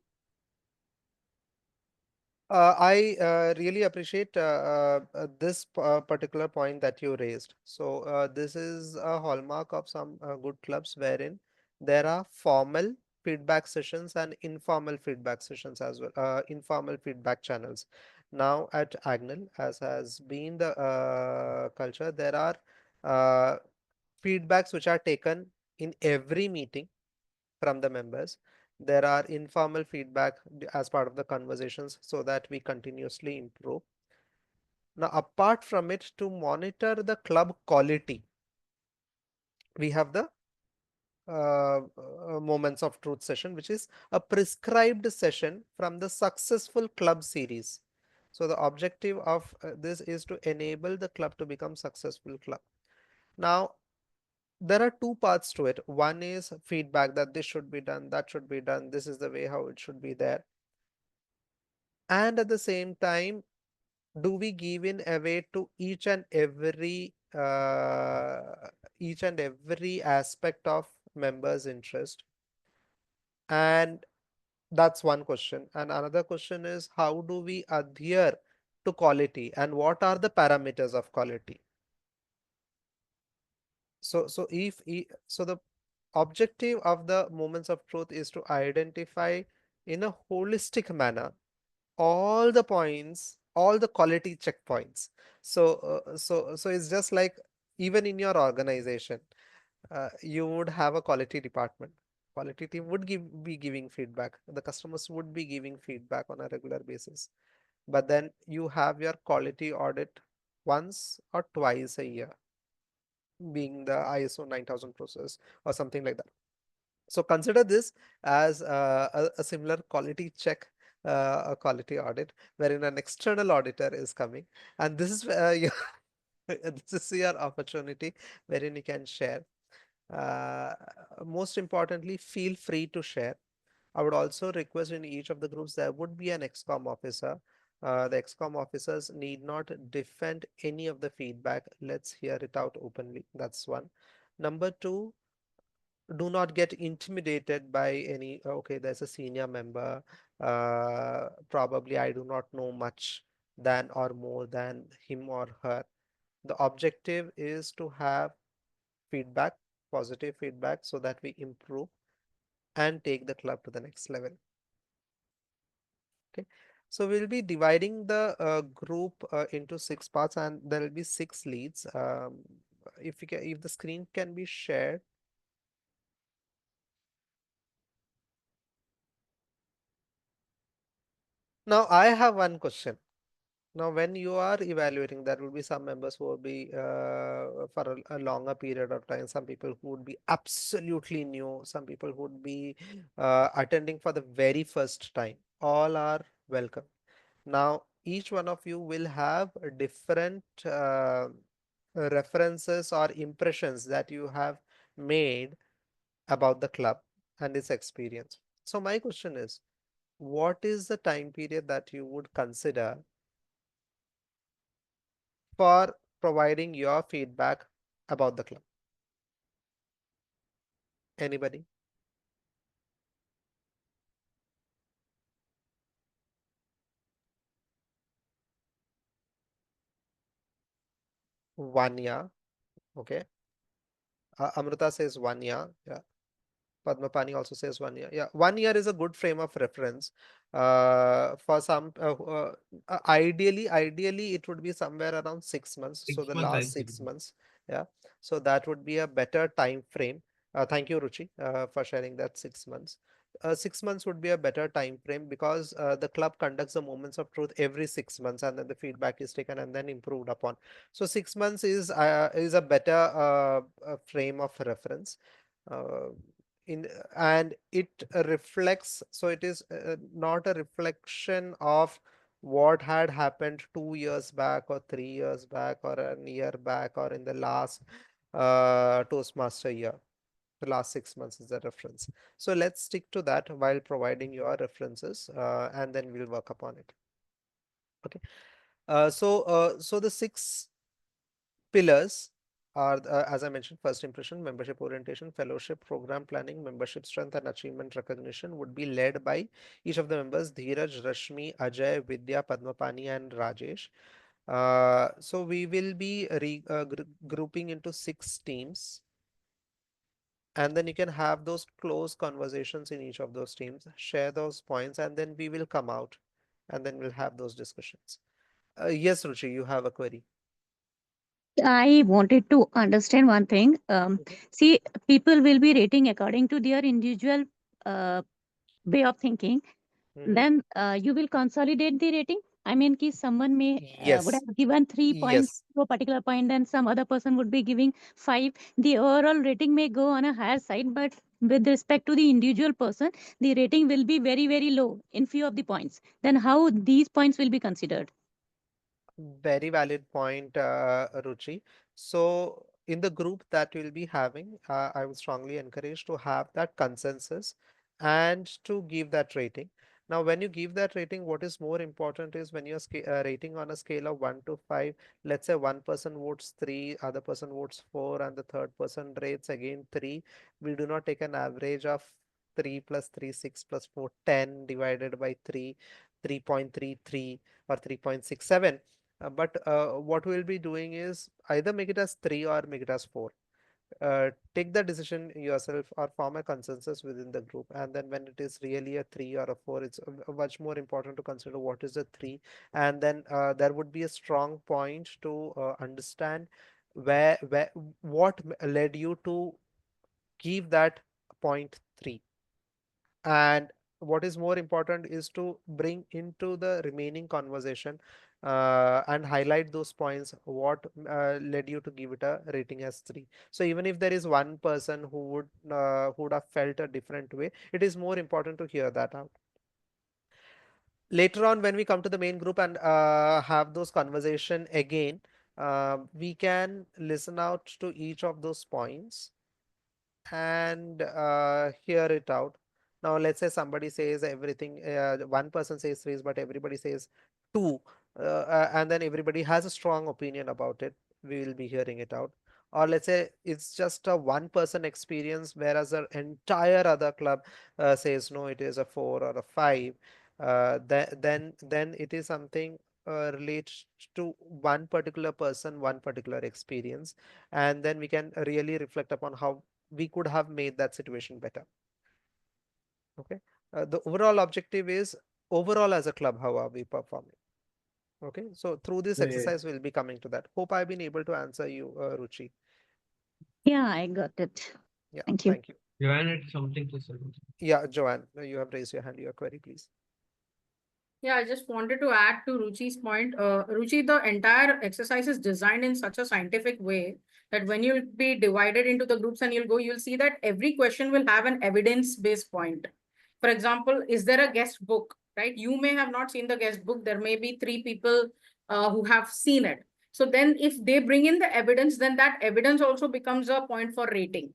Speaker 9: I really appreciate this particular point that you raised. So, this is a hallmark of some good clubs wherein there are formal feedback sessions and informal feedback sessions as well, informal feedback channels. Now, at Agnel, as has been the culture, there are uh, feedbacks which are taken in every meeting from the members. There are informal feedback as part of the conversations so that we continuously improve. Now, apart from it, to monitor the club quality, we have the moments of truth session, which is a prescribed session from the successful club series. So the objective of this is to enable the club to become successful club. Now, there are 2 parts to it. One is feedback that this should be done, that should be done, this is the way how it should be there. And at the same time, do we give in away to each and every aspect of members' interest? And that's one question. And another question is, how do we adhere to quality and what are the parameters of quality? So the objective of the moments of truth is to identify in a holistic manner all the points, all the quality checkpoints. So it's just like, even in your organization, you would have a quality department. Quality team would be giving feedback. The customers would be giving feedback on a regular basis. But then you have your quality audit once or twice a year, being the ISO 9000 process or something like that. So consider this as a similar quality check, a quality audit, wherein an external auditor is coming, and this is this is your opportunity wherein you can share. Uh, Most importantly, feel free to share. I would also request in each of the groups there would be an XCOM officer. The XCOM officers need not defend any of the feedback. Let's hear it out openly. That's one. Number two, do not get intimidated by any, okay, there's a senior member, probably I do not know much than or more than him or her. The objective is to have feedback, positive feedback, so that we improve and take the club to the next level. Okay, so we'll be dividing the group into 6 parts, and there will be 6 leads. If the screen can be shared. Now I have one question. Now, when you are evaluating, there will be some members who will be for a longer period of time, some people who would be absolutely new, some people who would be attending for the very first time. All are welcome. Now, each one of you will have different references or impressions that you have made about the club and its experience. So, my question is, what is the time period that you would consider for providing your feedback about the club? Anybody? One year. Okay. Amrita says 1 year. Yeah. Padmapani also says 1 year. Yeah, 1 year is a good frame of reference. For some, ideally, it would be somewhere around 6 months. So the
Speaker 4: 6 months, I
Speaker 9: last
Speaker 4: think.
Speaker 9: 6 months, yeah. So that would be a better time frame. Thank you, Ruchi, for sharing that 6 months. 6 months would be a better time frame because the club conducts the moments of truth every 6 months, and then the feedback is taken and then improved upon. So 6 months is a better frame of reference. Uh, in and it reflects, so it is not a reflection of what had happened 2 years back or 3 years back or a year back or in the last Toastmaster year. The last 6 months is the reference. So let's stick to that while providing your references, and then we'll work upon it. Okay. So the six pillars are, as I mentioned, first impression, membership orientation, fellowship, program planning, membership strength, and achievement recognition would be led by each of the members: Dheeraj, Rashmi, Ajay, Vidya, Padmapani, and Rajesh. So we will be grouping into 6 teams, and then you can have those close conversations in each of those teams, share those points, and then we will come out and then we'll have those discussions. Yes, Ruchi, you have a query.
Speaker 10: I wanted to understand one thing.
Speaker 9: Mhm.
Speaker 10: See, people will be rating according to their individual uh, way of thinking.
Speaker 9: Mhm.
Speaker 10: Then you will consolidate the rating. I mean, ki someone may would
Speaker 9: Yes,
Speaker 10: have given 3 points
Speaker 9: yes.
Speaker 10: to a particular point, then some other person would be giving 5. The overall rating may go on a higher side, but with respect to the individual person, the rating will be very, very low in few of the points. Then how these points will be considered?
Speaker 9: Very valid point, Ruchi. So, in the group that we'll be having, I would strongly encourage to have that consensus and to give that rating. Now, when you give that rating, what is more important is when you're rating on a scale of 1 to 5, let's say one person votes 3, other person votes 4, and the third person rates again 3. We do not take an average of 3 plus 3, 6 plus 4, 10 divided by 3, 3.33 or 3.67. But what we'll be doing is either make it as 3 or make it as 4. Take the decision yourself or form a consensus within the group. And then when it is really a 3 or a 4, it's much more important to consider what is the 3. And then there would be a strong point to understand where what led you to give that point 3. And what is more important is to bring into the remaining conversation and highlight those points what led you to give it a rating as 3. So even if there is one person who would have felt a different way, it is more important to hear that out. Later on, when we come to the main group and have those conversation again, we can listen out to each of those points and hear it out. Now, let's say somebody says everything, one person says three, but everybody says two, and then everybody has a strong opinion about it. We will be hearing it out. Or let's say it's just a one person experience, whereas the entire other club says no, it is a 4 or a 5. Then it is something relates to one particular person, one particular experience, and then we can really reflect upon how we could have made that situation better. Okay. The overall objective is overall as a club, how are we performing? Okay. So through this
Speaker 3: Yeah.
Speaker 9: exercise, we'll be coming to that. Hope I've been able to answer you, Ruchi.
Speaker 10: Yeah, I got it.
Speaker 9: Yeah.
Speaker 10: Thank you.
Speaker 9: Thank you.
Speaker 4: Joanne had something to say.
Speaker 9: Yeah, Joanne, you have raised your hand. Your query, please.
Speaker 11: Yeah, I just wanted to add to Ruchi's point. Ruchi, the entire exercise is designed in such a scientific way that when you'll be divided into the groups and you'll go, you'll see that every question will have an evidence-based point. For example, is there a guest book, right? You may have not seen the guest book. There may be three people who have seen it. So then if they bring in the evidence, then that evidence also becomes a point for rating.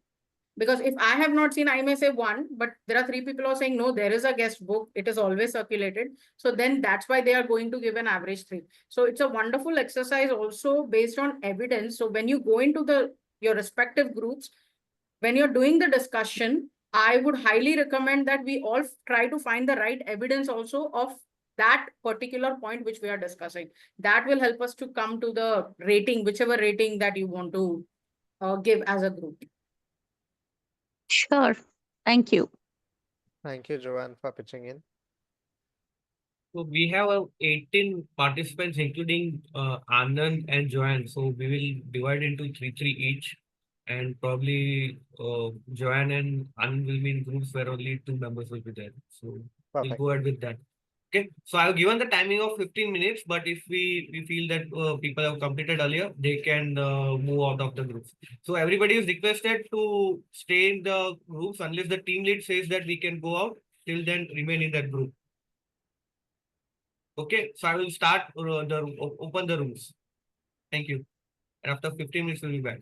Speaker 11: Because if I have not seen, I may say one, but there are three people who are saying, no, there is a guest book. It is always circulated. So then that's why they are going to give an average 3. So it's a wonderful exercise also based on evidence. So when you go into your respective groups, when you're doing the discussion, I would highly recommend that we all try to find the right evidence also of that particular point which we are discussing. That will help us to come to the rating, whichever rating that you want to give as a group.
Speaker 10: Sure. Thank you.
Speaker 9: Thank you, Joanne, for pitching in.
Speaker 4: So we have 18 participants, including Anand and Joanne. So we will divide into three each, and probably Joanne and Anand will be in groups where only 2 members will be there. So we'll
Speaker 9: Perfect.
Speaker 4: go ahead with that. Okay. So I've given the timing of 15 minutes, but if we feel that people have completed earlier, they can move out of the groups. So everybody is requested to stay in the groups unless the team lead says that we can go out. Till then, remain in that group. Okay, so I will start open the rooms. Thank you. And after 15 minutes, we'll be back.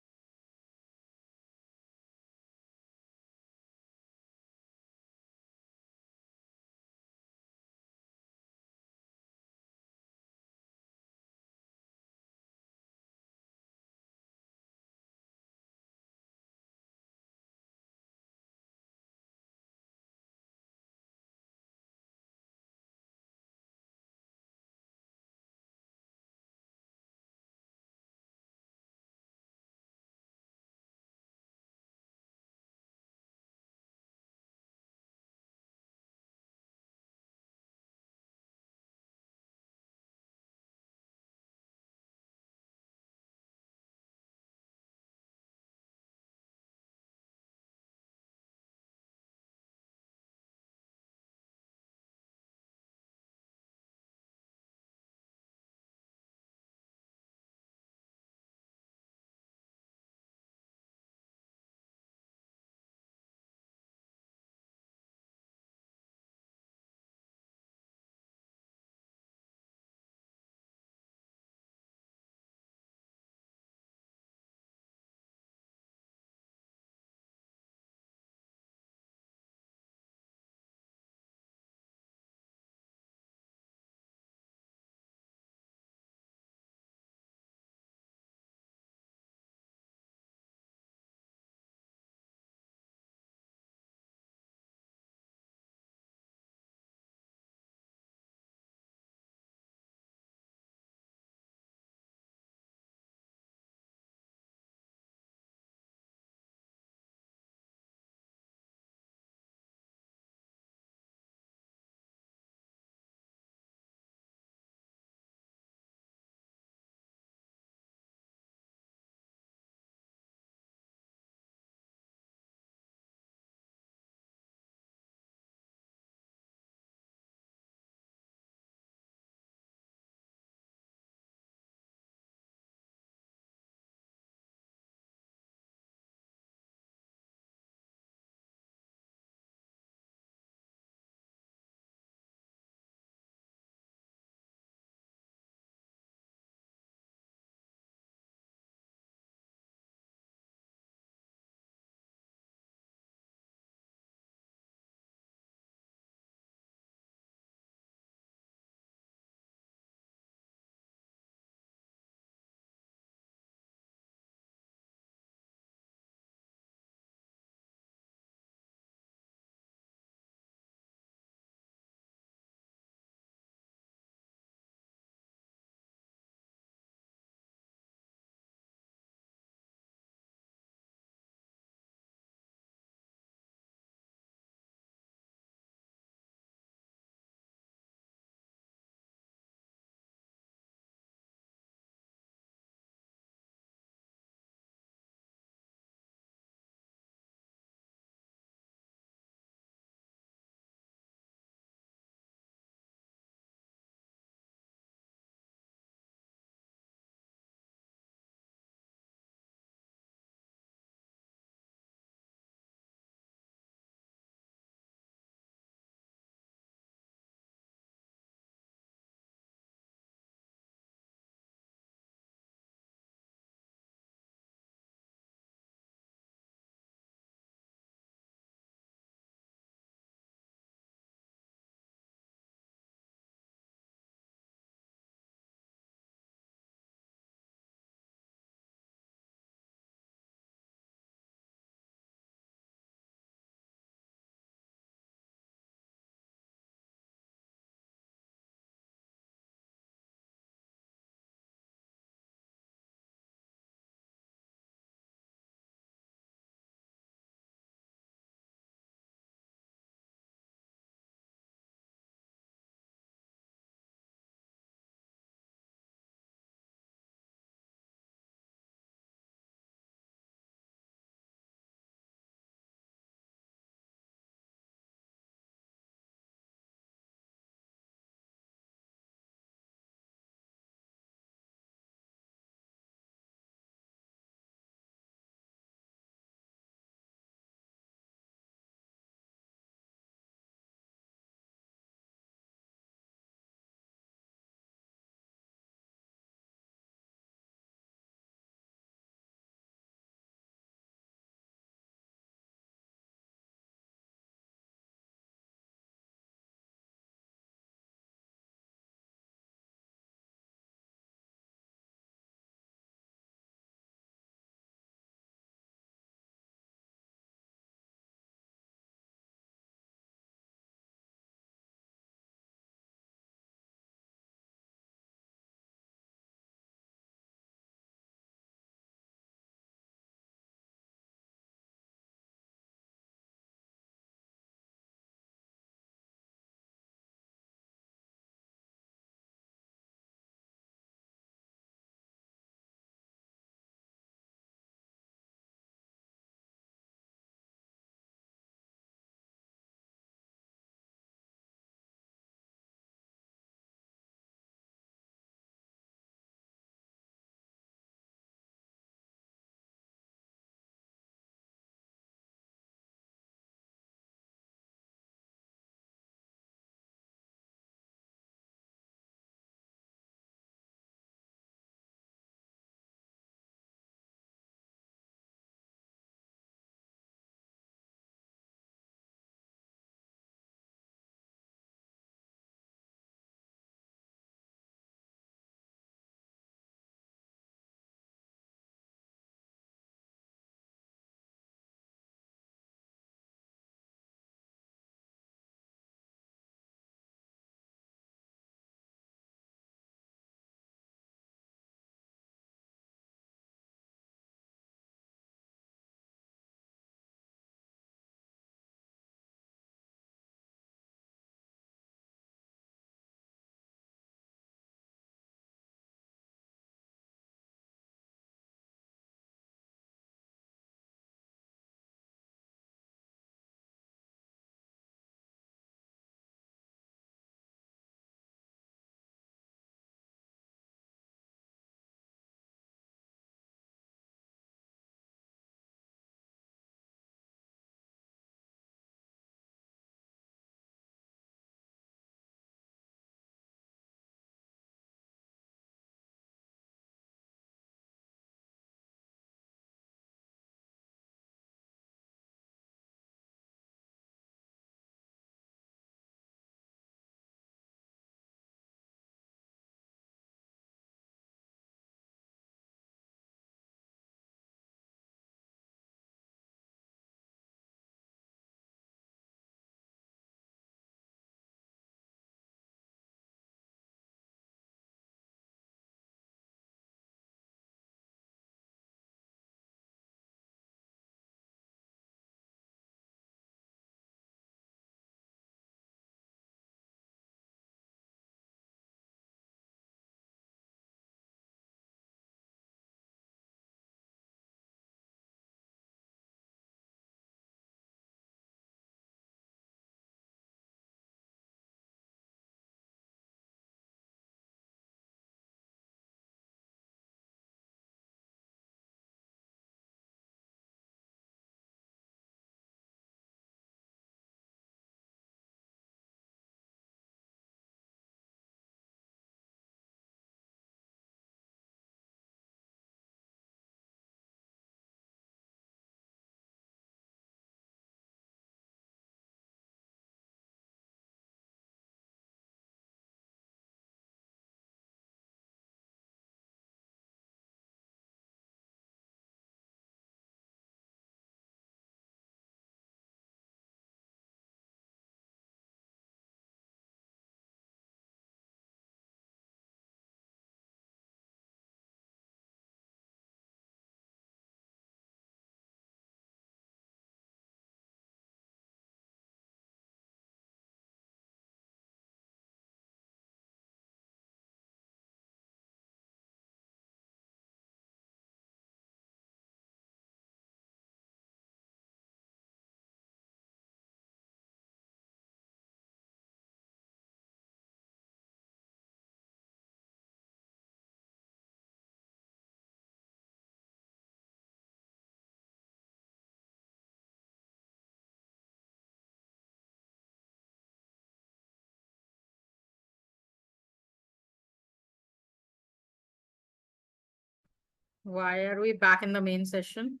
Speaker 11: Why are we back in the main session?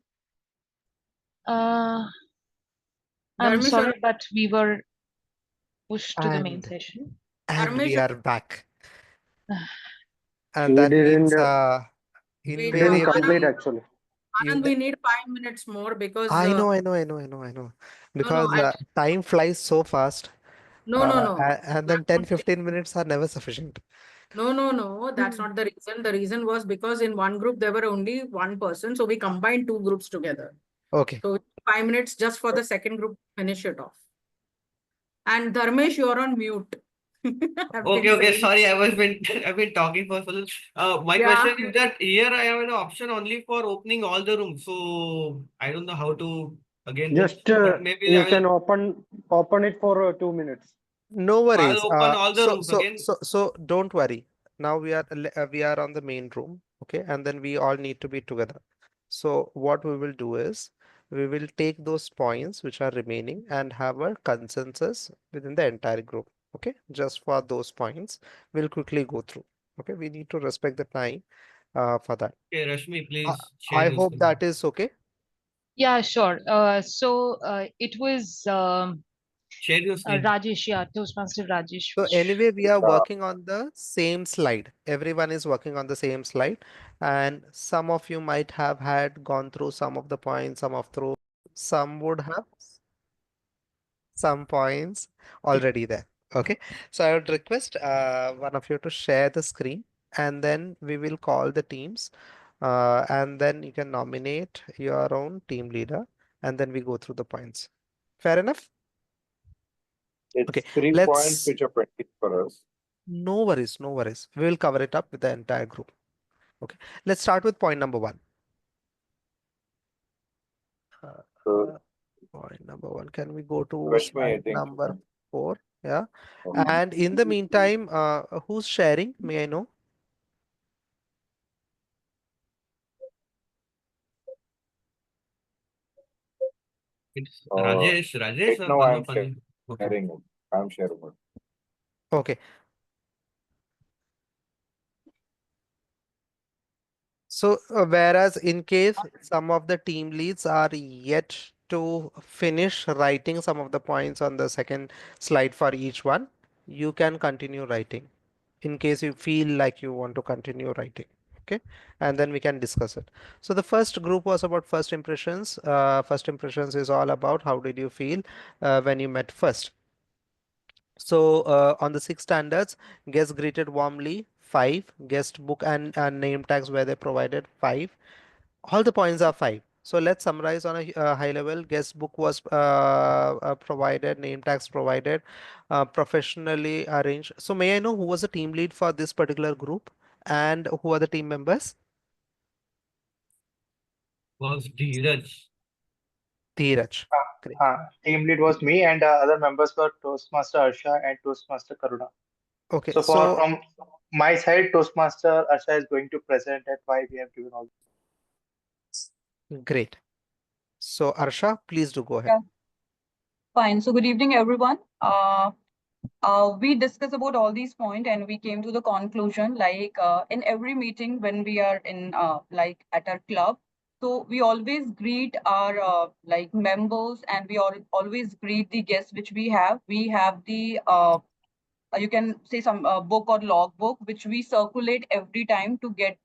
Speaker 12: Uh, I'm
Speaker 11: Dharmesh,
Speaker 12: sorry, but we were pushed to the main
Speaker 9: And
Speaker 12: session.
Speaker 9: we
Speaker 11: Dharmesh,
Speaker 9: are back. And
Speaker 6: We
Speaker 9: that means
Speaker 11: wait,
Speaker 6: didn't complete
Speaker 9: invariably
Speaker 6: actually.
Speaker 11: Anand,
Speaker 9: in
Speaker 11: we need 5 minutes more because
Speaker 9: I know.
Speaker 11: no,
Speaker 9: Because
Speaker 11: I
Speaker 9: time flies so fast,
Speaker 11: no.
Speaker 9: and then
Speaker 11: That's
Speaker 9: 10,
Speaker 11: not
Speaker 9: 15 minutes are never sufficient.
Speaker 11: no. That's not the reason. The reason was because in one group there were only one person, so we combined two groups together.
Speaker 9: Okay.
Speaker 11: So 5 minutes just for the second group to finish it off. And Dharmesh, you're on mute. I've
Speaker 4: Okay,
Speaker 11: been
Speaker 4: okay.
Speaker 11: saying.
Speaker 4: Sorry, I've been talking for so long. My
Speaker 11: Yeah.
Speaker 4: question is that here I have an option only for opening all the rooms. So I don't know how to again book,
Speaker 6: Just
Speaker 4: but maybe
Speaker 6: you
Speaker 4: I will.
Speaker 6: can open it for 2 minutes.
Speaker 9: No
Speaker 4: So I'll
Speaker 9: worries.
Speaker 4: open all the rooms again.
Speaker 9: So don't worry. Now we are on the main room, okay, and then we all need to be together. So what we will do is we will take those points which are remaining and have a consensus within the entire group. Okay, just for those points, we'll quickly go through. Okay, we need to respect the time for that.
Speaker 4: Okay, Rashmi, please share
Speaker 9: I
Speaker 4: your
Speaker 9: hope
Speaker 4: screen.
Speaker 9: that is okay.
Speaker 12: Yeah, sure. It was
Speaker 4: Share your screen.
Speaker 12: Rajesh, yeah, Toastmaster Rajesh.
Speaker 9: So anyway, we are
Speaker 5: Uh,
Speaker 9: working on the same slide. Everyone is working on the same slide, and some of you might have had gone through some of the points, some would have some points already there. Okay, so I would request one of you to share the screen, and then we will call the teams, and then you can nominate your own team leader, and then we go through the points. Fair enough? Okay,
Speaker 5: it's 3 points
Speaker 9: let's.
Speaker 5: which are pending for us.
Speaker 9: No worries, no worries. We will cover it up with the entire group. Okay, let's start with point number one. Uh,
Speaker 5: So,
Speaker 9: uh, Point number one. Can we go to
Speaker 5: Rashmi, I
Speaker 9: slide
Speaker 5: think.
Speaker 9: number 4? Yeah.
Speaker 5: Okay.
Speaker 9: And in the meantime, who's sharing? May I know?
Speaker 4: It's
Speaker 5: Uh,
Speaker 4: Rajesh
Speaker 5: right
Speaker 4: or
Speaker 5: now, I'm
Speaker 4: Pannapani? Okay.
Speaker 5: sharing it. I'm sharing it.
Speaker 9: Okay. So, whereas in case some of the team leads are yet to finish writing some of the points on the second slide for each one, you can continue writing in case you feel like you want to continue writing. Okay, and then we can discuss it. So the first group was about first impressions. First impressions is all about how did you feel when you met first. So on the 6 standards, guests greeted warmly, 5. Guest book and name tags were they provided, 5. All the points are 5. So let's summarize on a high level. Guest book was provided, name tags provided, professionally arranged. So may I know who was the team lead for this particular group and who are the team members?
Speaker 4: Was Dheeraj.
Speaker 9: Dheeraj. Great.
Speaker 3: Team lead was me, and other members were Toastmaster Arsha and Toastmaster Karuna.
Speaker 9: Okay,
Speaker 3: So for
Speaker 9: so
Speaker 3: from my side, Toastmaster Arsha is going to present at why we have given all.
Speaker 9: great. So Arsha, please do go ahead.
Speaker 13: Yeah, fine. So good evening, everyone. We discussed about all these points and we came to the conclusion like in every meeting when we are in like at our club, so we always greet our like members and we always greet the guests which we have. We have the you can say some book or log book which we circulate every time to get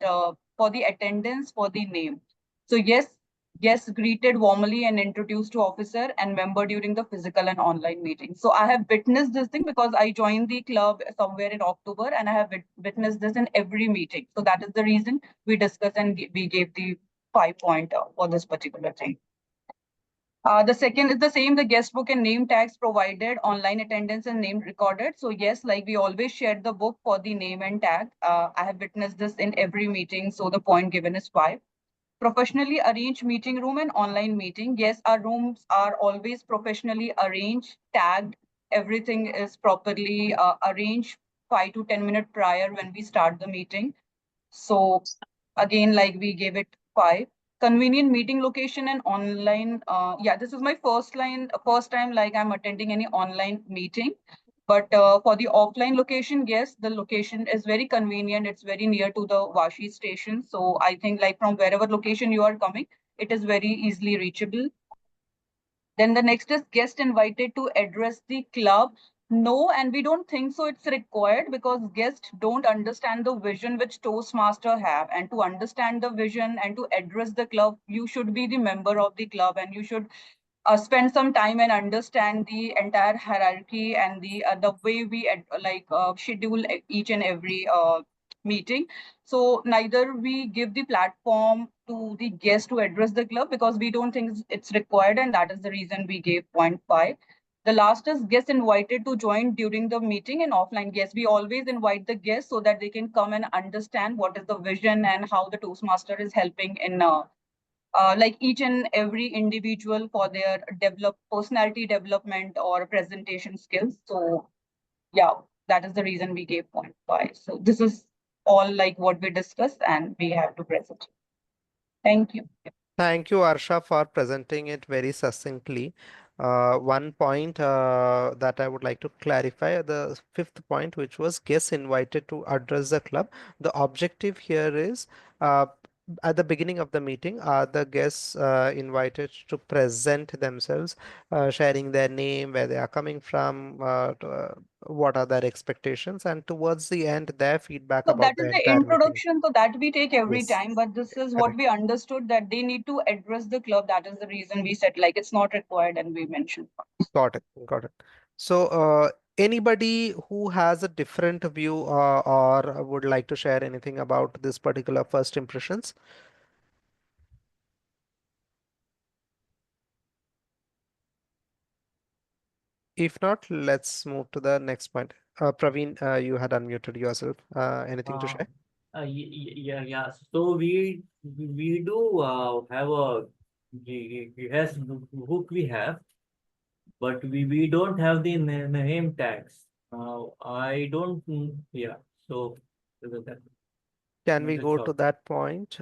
Speaker 13: for the attendance for the name. So yes, guests greeted warmly and introduced to officer and member during the physical and online meeting. So I have witnessed this thing because I joined the club somewhere in October and I have witnessed this in every meeting. So that is the reason we discussed and we gave the 5 point for this particular thing. The second is the same, the guest book and name tags provided, online attendance and name recorded. So yes, like we always shared the book for the name and tag. I have witnessed this in every meeting. So the point given is 5. Professionally arranged meeting room and online meeting. Yes, our rooms are always professionally arranged, tagged. Everything is properly arranged 5 to 10 minutes prior when we start the meeting. So again, like we gave it 5. Convenient meeting location and online. Yeah, this is my first time like I'm attending any online meeting. But for the offline location, yes, the location is very convenient. It's very near to the Vashi station. So I think like from wherever location you are coming, it is very easily reachable. Then the next is guest invited to address the club. No, and we don't think so it's required because guests don't understand the vision which Toastmaster have. And to understand the vision and to address the club, you should be the member of the club and you should spend some time and understand the entire hierarchy and the way we schedule each and every meeting. So neither we give the platform to the guest to address the club because we don't think it's required, and that is the reason we gave 0.5. The last is guests invited to join during the meeting and offline guests. We always invite the guests so that they can come and understand what is the vision and how the Toastmaster is helping in like each and every individual for their personality development or presentation skills. So yeah, that is the reason we gave 0.5. So this is all like what we discussed and we have to present. Thank you.
Speaker 9: Thank you, Arsha, for presenting it very succinctly. One point that I would like to clarify, the fifth point, which was guests invited to address the club. The objective here is at the beginning of the meeting, are the guests invited to present themselves, sharing their name, where they are coming from, what are their expectations, and towards the end, their feedback
Speaker 13: So that
Speaker 9: about
Speaker 13: is
Speaker 9: the
Speaker 13: the
Speaker 9: entire meeting.
Speaker 13: introduction. So that we take every
Speaker 9: Yes,
Speaker 13: time, but this is what
Speaker 9: correct.
Speaker 13: we understood that they need to address the club. That is the reason we said like it's not required and we mentioned.
Speaker 9: Got it. Got it. So, anybody who has a different view or would like to share anything about this particular first impressions? If not, let's move to the next point. Praveen, you had unmuted yourself. Anything to
Speaker 14: Uh,
Speaker 9: share?
Speaker 14: yeah. So we do have a yes book we have, but we don't have the name tags. I don't. Yeah. So that,
Speaker 9: Can we
Speaker 14: that's
Speaker 9: go to
Speaker 14: all.
Speaker 9: that point?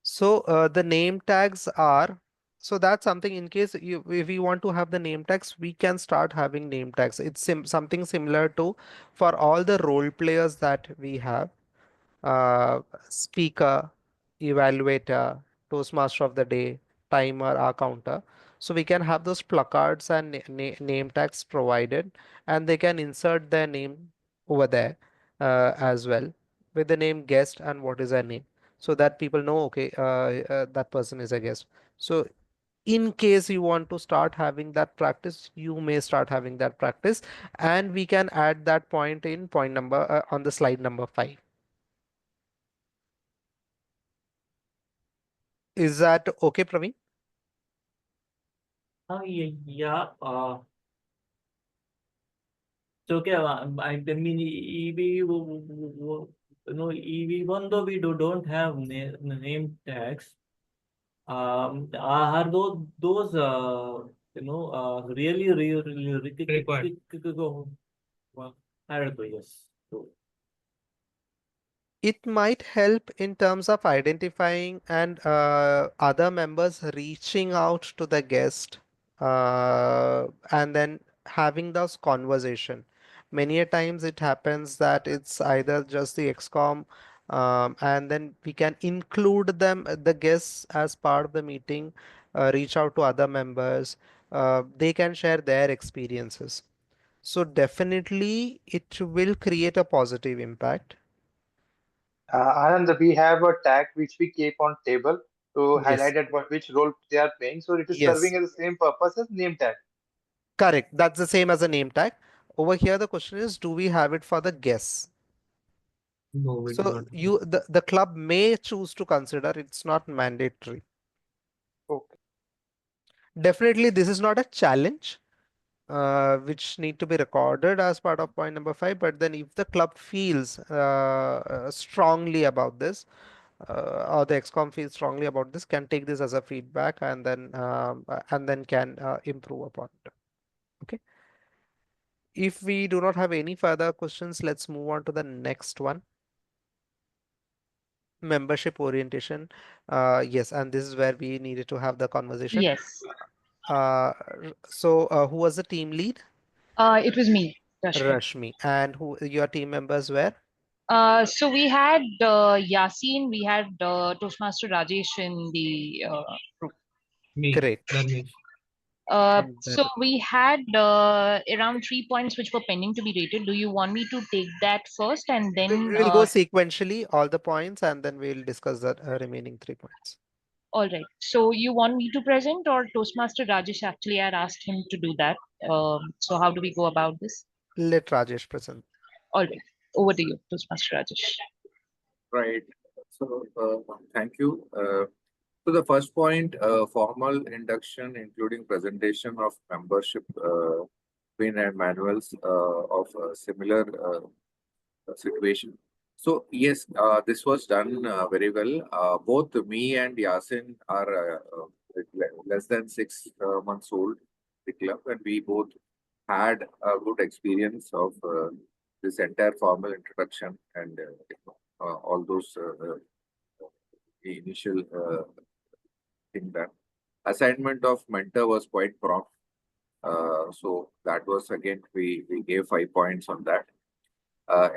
Speaker 9: So the name tags are, so that's something in case you, if we want to have the name tags, we can start having name tags. It's something similar to for all the role players that we have, speaker, evaluator, Toastmaster of the day, timer, our counter. So we can have those placards and name tags provided, and they can insert their name over there as well with the name guest and what is their name, so that people know, okay, that person is a guest. So in case you want to start having that practice, you may start having that practice, and we can add that point in point number on the slide number 5. Is that okay, Praveen?
Speaker 14: Yeah. So okay. I mean, even though we don't have name tags, are those really
Speaker 4: Required.
Speaker 14: I don't know. Yes. So,
Speaker 9: It might help in terms of identifying and other members reaching out to the guest and then having those conversation. Many a times it happens that it's either just the XCOM, and then we can include them, the guests, as part of the meeting, reach out to other members. They can share their experiences. So definitely it will create a positive impact.
Speaker 3: Anand, we have a tag which we keep on table to
Speaker 9: Yes.
Speaker 3: highlight at what which role they are playing. So it is
Speaker 9: Yes,
Speaker 3: serving as the same purpose as name tag.
Speaker 9: correct. That's the same as a name tag. Over here, the question is, do we have it for the guests?
Speaker 4: No, we do
Speaker 9: So
Speaker 4: not.
Speaker 9: the club may choose to consider, it's not mandatory.
Speaker 3: Okay.
Speaker 9: Definitely, this is not a challenge which need to be recorded as part of point number 5. But then if the club feels strongly about this, or the XCOM feels strongly about this, can take this as a feedback and then can improve upon it. Okay. If we do not have any further questions, let's move on to the next one. Membership orientation. Yes, and this is where we needed to have the conversation.
Speaker 12: Yes.
Speaker 9: Who was the team lead?
Speaker 12: It was me, Rashmi.
Speaker 9: Rashmi. And who your team members were?
Speaker 12: So we had Yasin, we had Toastmaster Rajesh in the group.
Speaker 4: Me,
Speaker 9: Great.
Speaker 4: Dharmesh.
Speaker 12: So we had around 3 points which were pending to be rated. Do you want me to take that first and then?
Speaker 9: We'll go sequentially, all the points, and then we'll discuss the remaining 3 points.
Speaker 12: All right. So you want me to present, or Toastmaster Rajesh? Actually, I had asked him to do that. So how do we go about this?
Speaker 9: Let Rajesh present.
Speaker 12: All right. Over to you, Toastmaster Rajesh.
Speaker 5: Right. So, thank you. So the first point, formal induction, including presentation of membership, pin and manuals of a similar situation. So yes, this was done very well. Both me and Yasin are less than 6 months old, the club, and we both had a good experience of this entire formal introduction and all those the initial thing done. Assignment of mentor was quite prompt. So that was again, we gave 5 points on that.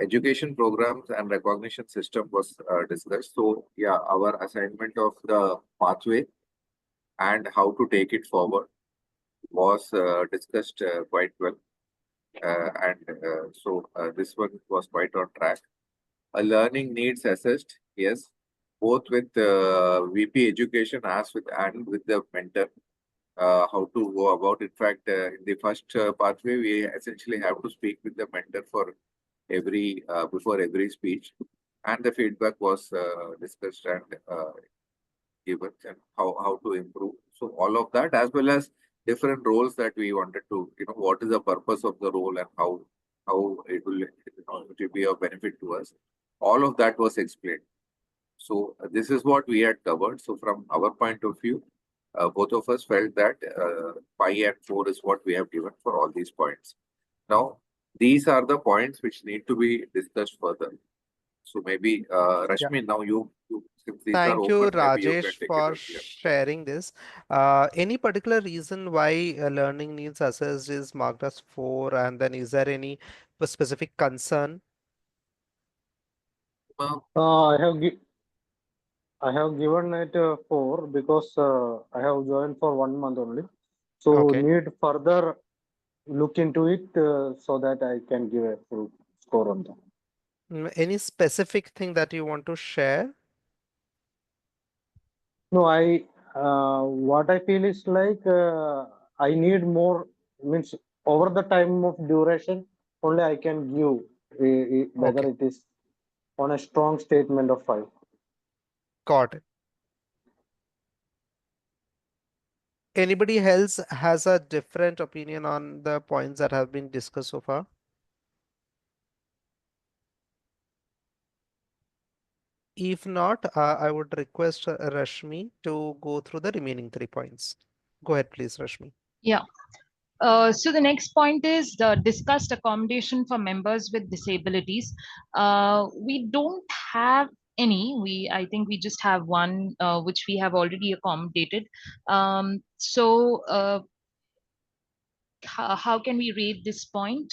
Speaker 5: Education programs and recognition system was discussed. So yeah, our assignment of the pathway and how to take it forward was discussed quite well. This one was quite on track. A learning needs assessed, yes, both with VP education as with and with the mentor. How to go about. In fact, in the first pathway, we essentially have to speak with the mentor for every before every speech, and the feedback was discussed and given, and how to improve. So all of that, as well as different roles that we wanted to, what is the purpose of the role and how it will, it will be of benefit to us. All of that was explained. So this is what we had covered. So from our point of view, both of us felt that 5 and 4 is what we have given for all these points. Now, these are the points which need to be discussed further. So maybe Rashmi, now you since these are
Speaker 9: Thank you,
Speaker 5: open, maybe you can
Speaker 9: Rajesh,
Speaker 5: take it
Speaker 9: for
Speaker 5: up here.
Speaker 9: sharing this. Any particular reason why learning needs assessed is marked as 4, and then is there any specific concern?
Speaker 6: I have given it 4 because I have joined for 1 month only. So
Speaker 9: Okay.
Speaker 6: need further look into it so that I can give a full score on that.
Speaker 9: Any specific thing that you want to share?
Speaker 6: No, what I feel is like I need more, means over the time of duration only I can give whether
Speaker 9: Okay.
Speaker 6: it is on a strong statement of 5.
Speaker 9: Got it. Anybody else has a different opinion on the points that have been discussed so far? If not, I would request Rashmi to go through the remaining 3 points. Go ahead, please, Rashmi.
Speaker 12: Yeah. So the next point is the discussed accommodation for members with disabilities. We don't have any. I think we just have one, which we have already accommodated. How can we rate this point?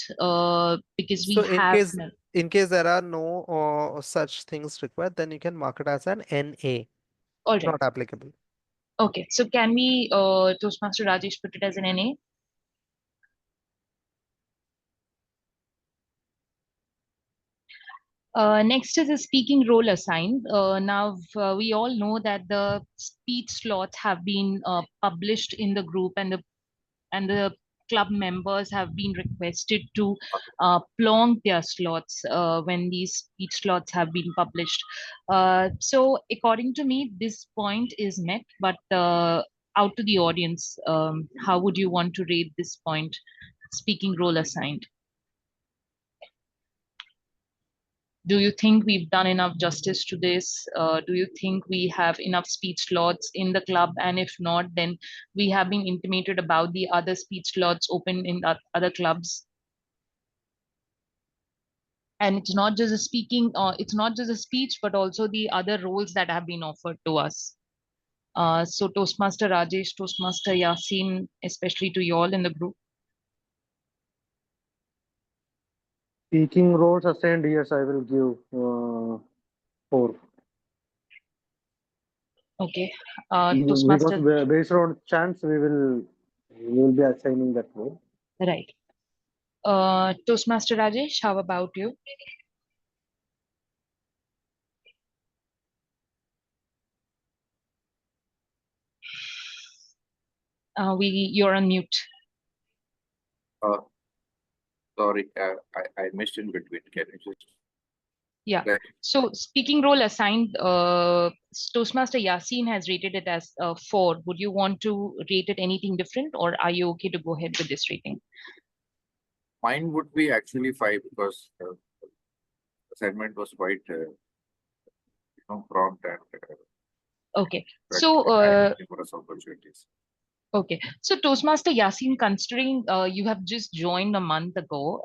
Speaker 12: Because we
Speaker 9: So
Speaker 12: have
Speaker 9: in case there are no such things required, then you can mark it as an NA.
Speaker 12: All right.
Speaker 9: Not applicable.
Speaker 12: Okay, so can we, Toastmaster Rajesh, put it as an NA? Next is a speaking role assigned. Now, we all know that the speech slots have been published in the group, and the club members have been requested to plonk their slots when these speech slots have been published. So, according to me, this point is met, but out to the audience, how would you want to rate this point, speaking role assigned? Do you think we've done enough justice to this? Do you think we have enough speech slots in the club? And if not, then we have been intimated about the other speech slots open in other clubs. And it's not just a speaking, it's not just a speech, but also the other roles that have been offered to us. So Toastmaster Rajesh, Toastmaster Yasin, especially to you all in the group.
Speaker 6: Speaking roles assigned, yes, I will give 4.
Speaker 12: Okay.
Speaker 6: Because
Speaker 12: Toastmaster,
Speaker 6: based on chance, we will be assigning that role.
Speaker 12: right. Toastmaster Rajesh, how about you? You're on mute.
Speaker 5: Uh, sorry, I missed in between. Can you just?
Speaker 12: Yeah.
Speaker 5: Right.
Speaker 12: So speaking role assigned, Toastmaster Yasin has rated it as 4. Would you want to rate it anything different, or are you okay to go ahead with this rating?
Speaker 5: Mine would be actually 5 because assignment was quite prompt and
Speaker 12: Okay. So
Speaker 5: numerous opportunities.
Speaker 12: okay. So Toastmaster Yasin, considering you have just joined a month ago,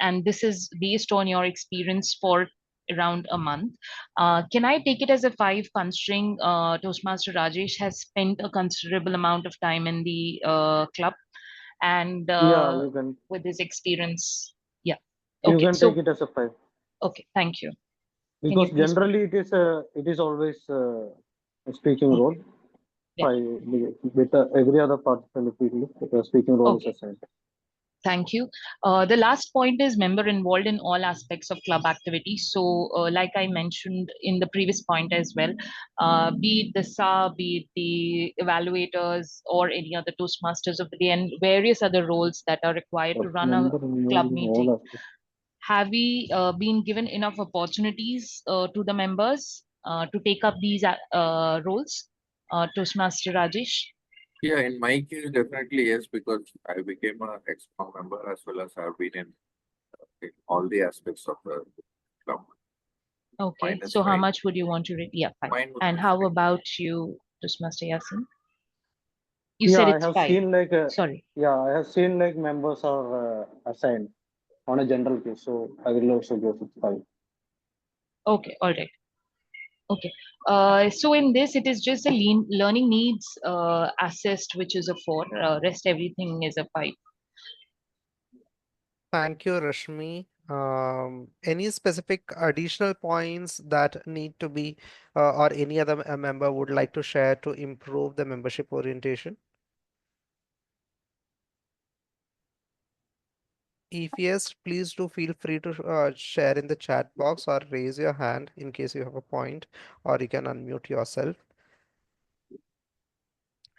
Speaker 12: and this is based on your experience for around a month, can I take it as a 5, considering Toastmaster Rajesh has spent a considerable amount of time in the club, and
Speaker 6: Yeah, you can
Speaker 12: with his experience? Yeah.
Speaker 6: you
Speaker 12: Okay.
Speaker 6: can
Speaker 12: So
Speaker 6: take it as a 5
Speaker 12: okay, thank you. Can
Speaker 6: because
Speaker 12: you please?
Speaker 6: generally it is always a speaking role.
Speaker 12: Yeah.
Speaker 6: 5 with every other participant, the speaking role is
Speaker 12: Okay.
Speaker 6: assigned.
Speaker 12: Thank you. The last point is member involved in all aspects of club activity. So, like I mentioned in the previous point as well, be it the SA, be it the evaluators, or any other Toastmasters of the day, and various other roles that are required to run a
Speaker 6: Member involved
Speaker 12: club
Speaker 6: in
Speaker 12: meeting.
Speaker 6: all aspects.
Speaker 12: Have we been given enough opportunities to the members to take up these roles? Toastmaster Rajesh?
Speaker 5: Yeah, in my case, definitely yes, because I became a ex-com member as well as I've been in all the aspects of the club.
Speaker 12: Okay,
Speaker 5: Mine is
Speaker 12: so how
Speaker 5: 5.
Speaker 12: much would you want to rate? Yeah, fine.
Speaker 5: Mine would
Speaker 12: And
Speaker 5: be
Speaker 12: how
Speaker 5: 5.
Speaker 12: about you, Toastmaster Yasin? You
Speaker 6: Yeah,
Speaker 12: said
Speaker 6: I
Speaker 12: it's
Speaker 6: have
Speaker 12: 5.
Speaker 6: seen
Speaker 12: Sorry.
Speaker 6: I have seen members are assigned on a general case, so I will also go with 5.
Speaker 12: Okay, all right. Okay. So in this, it is just a learning needs assessed, which is a 4. Rest everything is a 5.
Speaker 9: Thank you, Rashmi. Any specific additional points that need to be, or any other member would like to share to improve the membership orientation? If yes, please do feel free to share in the chat box or raise your hand in case you have a point, or you can unmute yourself.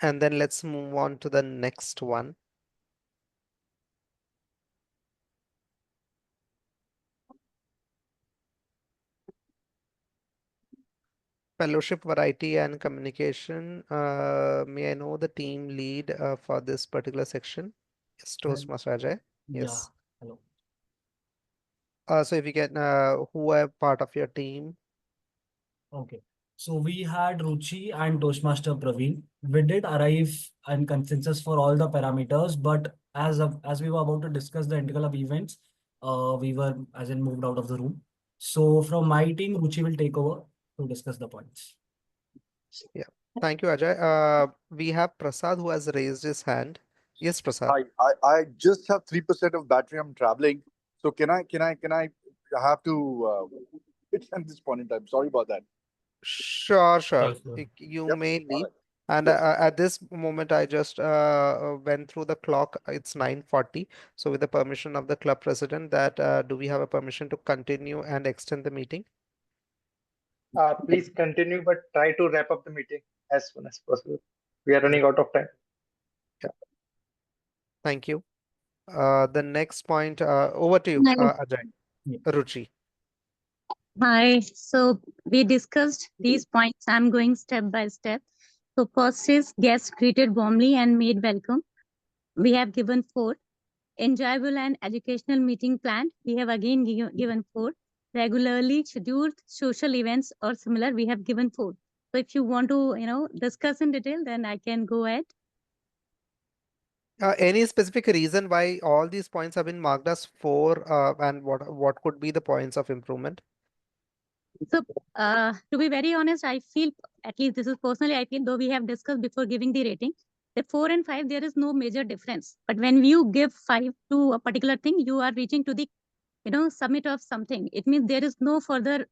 Speaker 9: And then let's move on to the next one. Fellowship, variety, and communication. May I know the team lead for this particular section? Yes, Toastmaster Ajay. Yes.
Speaker 14: Yeah. Hello.
Speaker 9: So if you can, who are part of your team?
Speaker 14: Okay. So we had Ruchi and Toastmaster Praveen. We did arrive and consensus for all the parameters, but as we were about to discuss the interclub events, we were as in moved out of the room. So from my team, Ruchi will take over to discuss the points.
Speaker 9: Yeah. Thank you, Ajay. We have Prasad who has raised his hand. Yes, Prasad.
Speaker 7: I just have 3% of battery. I'm traveling. So can I have to at this point in time? Sorry about that.
Speaker 9: Sure, sure.
Speaker 14: Sure.
Speaker 9: You
Speaker 7: Yep.
Speaker 9: may
Speaker 7: All
Speaker 9: leave.
Speaker 7: right.
Speaker 9: And
Speaker 7: Yes.
Speaker 9: at this moment, I just went through the clock. It's 9:40. So with the permission of the club president, that do we have a permission to continue and extend the meeting?
Speaker 3: Please continue, but try to wrap up the meeting as soon as possible. We are running out of time.
Speaker 9: Yeah. Thank you. The next point, over to you,
Speaker 10: Hi.
Speaker 9: Ajay.
Speaker 14: Yeah.
Speaker 9: Ruchi.
Speaker 10: Hi. So we discussed these points. I'm going step by step. So first is guests greeted warmly and made welcome. We have given 4. Enjoyable and educational meeting planned. We have again given 4. Regularly scheduled social events or similar. We have given 4. So if you want to, discuss in detail, then I can go ahead.
Speaker 9: Any specific reason why all these points have been marked as 4, and what could be the points of improvement?
Speaker 10: So, to be very honest, I feel, at least this is personally, I feel, though we have discussed before giving the rating, the 4 and 5, there is no major difference. But when you give 5 to a particular thing, you are reaching to the, summit of something. It means there is no further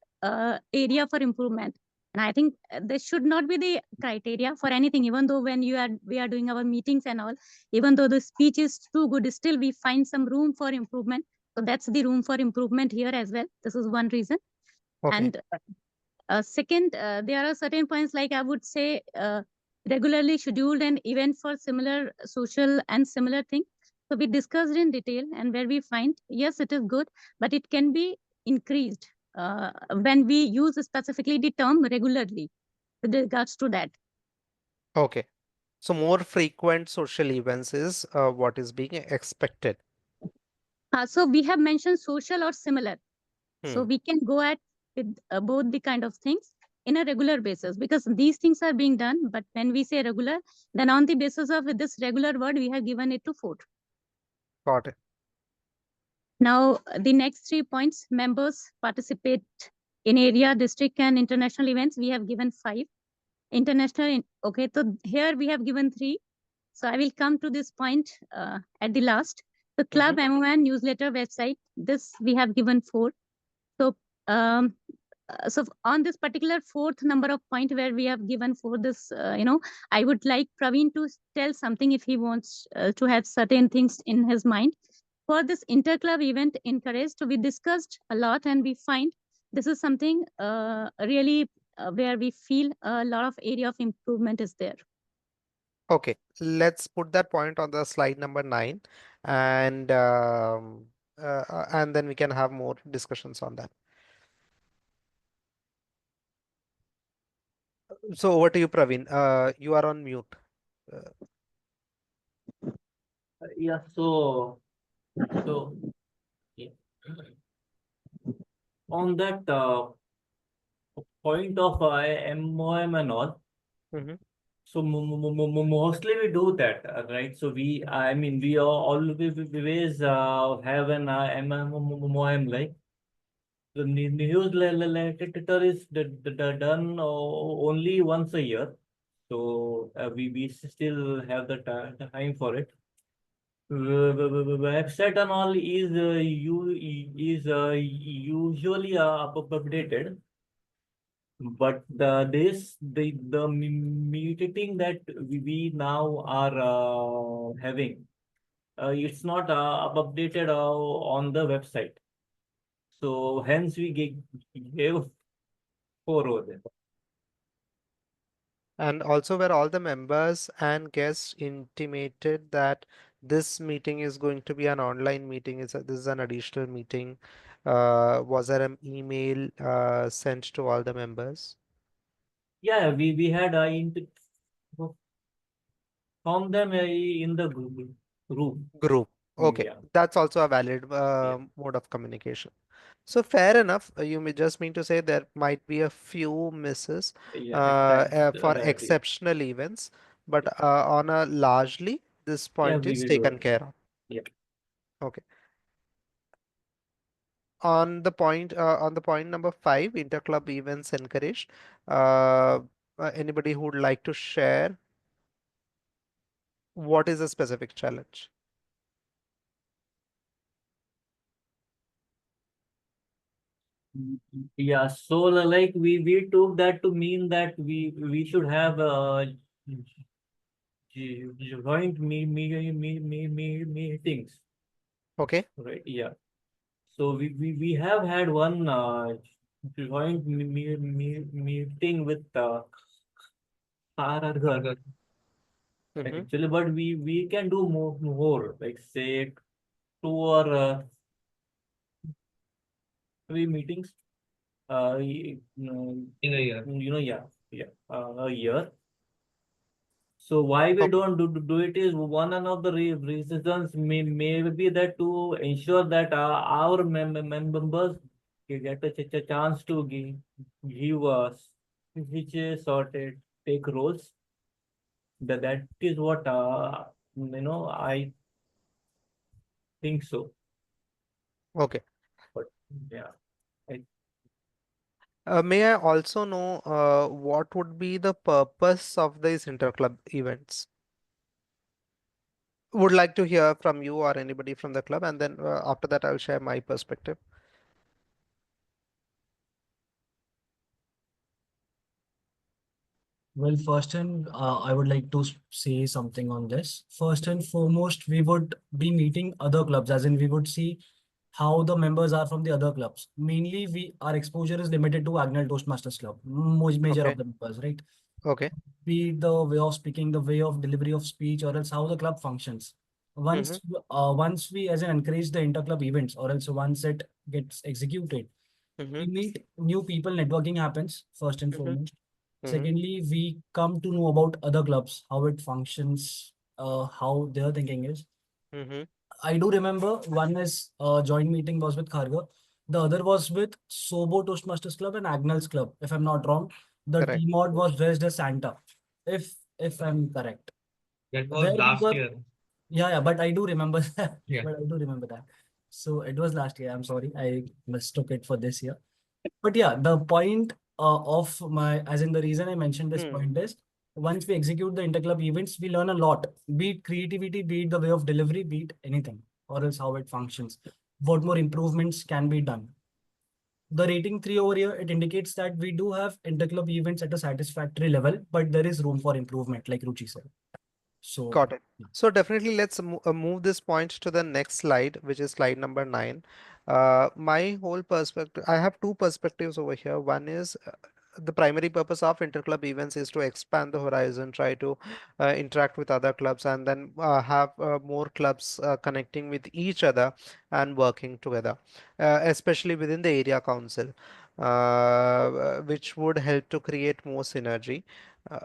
Speaker 10: area for improvement. And I think this should not be the criteria for anything, even though when we are doing our meetings and all, even though the speech is too good, still we find some room for improvement. So that's the room for improvement here as well. This is one reason.
Speaker 9: Okay.
Speaker 10: And second, there are certain points like I would say regularly scheduled an event for similar social and similar thing. So we discussed in detail and where we find, yes, it is good, but it can be increased when we use specifically the term regularly with regards to that.
Speaker 9: Okay. So more frequent social events is what is being expected.
Speaker 10: So we have mentioned social or similar. So
Speaker 9: Hmm.
Speaker 10: we can go at with both the kind of things in a regular basis because these things are being done. But when we say regular, then on the basis of this regular word, we have given it to 4.
Speaker 9: Got it.
Speaker 10: Now, the next 3 points, members participate in area, district and international events. We have given 5. International, okay, so here we have given 3. So I will come to this point at the last. The club MON newsletter website, this we have given 4. So um, so on this particular 4th number of point where we have given for this, I would like Praveen to tell something if he wants to have certain things in his mind. For this interclub event encouraged, we discussed a lot and we find this is something really where we feel a lot of area of improvement is there.
Speaker 9: Okay, let's put that point on the slide number 9, and then we can have more discussions on that. So over to you, Praveen. You are on mute. Uh,
Speaker 15: Yeah, so yeah. On that point of MOM and all,
Speaker 9: mhm.
Speaker 15: so mostly we do that, right? So I mean, we are always have an MOM, like the newsletter is done only once a year. So we still have the time for it. Website and all is usually updated, but the meeting that we now are having, it's not updated on the website. So hence we gave 4 over there.
Speaker 9: And also were all the members and guests intimated that this meeting is going to be an online meeting, this is an additional meeting. Was there an email sent to all the members?
Speaker 15: Yeah, we had found them in the group.
Speaker 9: Group. Okay,
Speaker 15: Yeah,
Speaker 9: that's also a valid
Speaker 15: yeah,
Speaker 9: mode of communication. So fair enough. You may just mean to say there might be a few misses
Speaker 15: yeah. At times
Speaker 9: for
Speaker 15: that, yeah.
Speaker 9: exceptional events, but on a largely this
Speaker 15: Yeah,
Speaker 9: point is
Speaker 15: we do
Speaker 9: taken
Speaker 15: it.
Speaker 9: care of.
Speaker 15: Yeah.
Speaker 9: Okay. On the point number 5, interclub events encouraged. Anybody who would like to share what is a specific challenge?
Speaker 15: Yeah, so like we took that to mean that we should have joint meetings,
Speaker 9: Okay.
Speaker 15: right? Yeah. So we have had one joint meeting with RR
Speaker 9: Mm-hmm.
Speaker 15: actually, but we can do more, like say 2 or 3 meetings
Speaker 4: In a year.
Speaker 15: yeah, a year. So why we
Speaker 9: Okay.
Speaker 15: don't do it is one of the reasons may be that to ensure that our members get a chance to give us which is sorted take roles. That is what I think so.
Speaker 9: Okay.
Speaker 15: But yeah, I,
Speaker 9: May I also know what would be the purpose of these interclub events? Would like to hear from you or anybody from the club, and then after that I'll share my perspective.
Speaker 14: Well, first and I would like to say something on this. First and foremost, we would be meeting other clubs, as in we would see how the members are from the other clubs. Mainly, our exposure is limited to Agnel Toastmasters Club, major
Speaker 9: Okay.
Speaker 14: of the members, right?
Speaker 9: Okay.
Speaker 14: Be it the way of speaking, the way of delivery of speech, or else how the club functions. Once we as in encourage the interclub events, or else once it gets executed, we meet new people, networking happens first and foremost. Secondly, we come to know about other clubs, how it functions, how their thinking is. I do remember one is joint meeting was with Kharga. The other was with Sobo Toastmasters Club and Agnel's Club, if I'm not wrong. The
Speaker 9: Correct.
Speaker 14: T-mod was dressed as Santa, if I'm correct.
Speaker 4: That was
Speaker 14: Where we
Speaker 4: last
Speaker 14: were,
Speaker 4: year.
Speaker 14: yeah, but I do remember that.
Speaker 4: Yeah.
Speaker 14: But I do remember that. So it was last year. I'm sorry, I mistook it for this year. But yeah, the point of my, as in the reason I mentioned this point is, once we execute the interclub events, we learn a lot, be it creativity, be it the way of delivery, be it anything, or else how it functions, what more improvements can be done. The rating 3 over here, it indicates that we do have interclub events at a satisfactory level, but there is room for improvement, like Ruchi said. So
Speaker 9: Got it. So definitely let's move this point to the next slide, which is slide number 9. My whole perspective, I have two perspectives over here. One is the primary purpose of interclub events is to expand the horizon, try to interact with other clubs, and then have more clubs connecting with each other and working together, especially within the area council, which would help to create more synergy. Uh,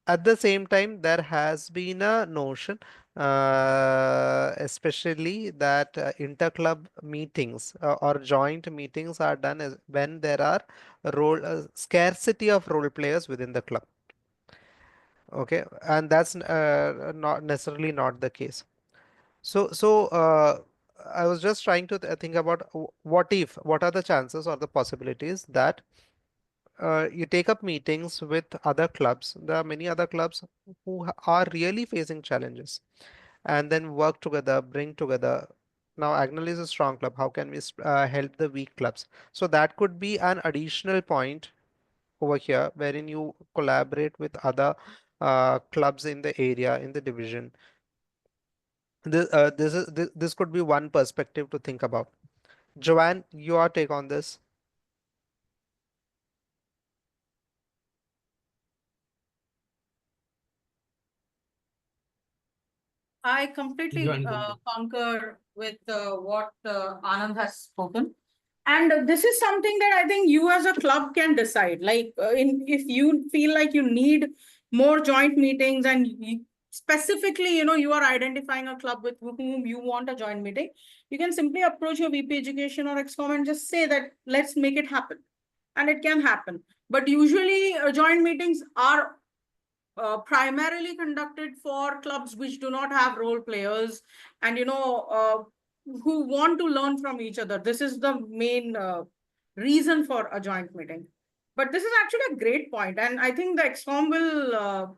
Speaker 9: at the same time, there has been a notion, especially that interclub meetings or joint meetings are done when there are scarcity of role players within the club. Okay, and that's not necessarily not the case. So I was just trying to think about what are the chances or the possibilities that you take up meetings with other clubs. There are many other clubs who are really facing challenges, and then work together, bring together. Now, Agnel is a strong club. How can we help the weak clubs? So that could be an additional point over here, wherein you collaborate with other clubs in the area, in the division. This could be one perspective to think about. Joanne, your take on this?
Speaker 11: I completely
Speaker 4: Join the
Speaker 11: concur with what Anand has spoken. And this is something that I think you as a club can decide. Like, if you feel like you need more joint meetings and specifically, you are identifying a club with whom you want a joint meeting, you can simply approach your VP Education or XCOM and just say that let's make it happen. And it can happen. But usually, joint meetings are primarily conducted for clubs which do not have role players and who want to learn from each other. This is the main reason for a joint meeting. But this is actually a great point, and I think the XCOM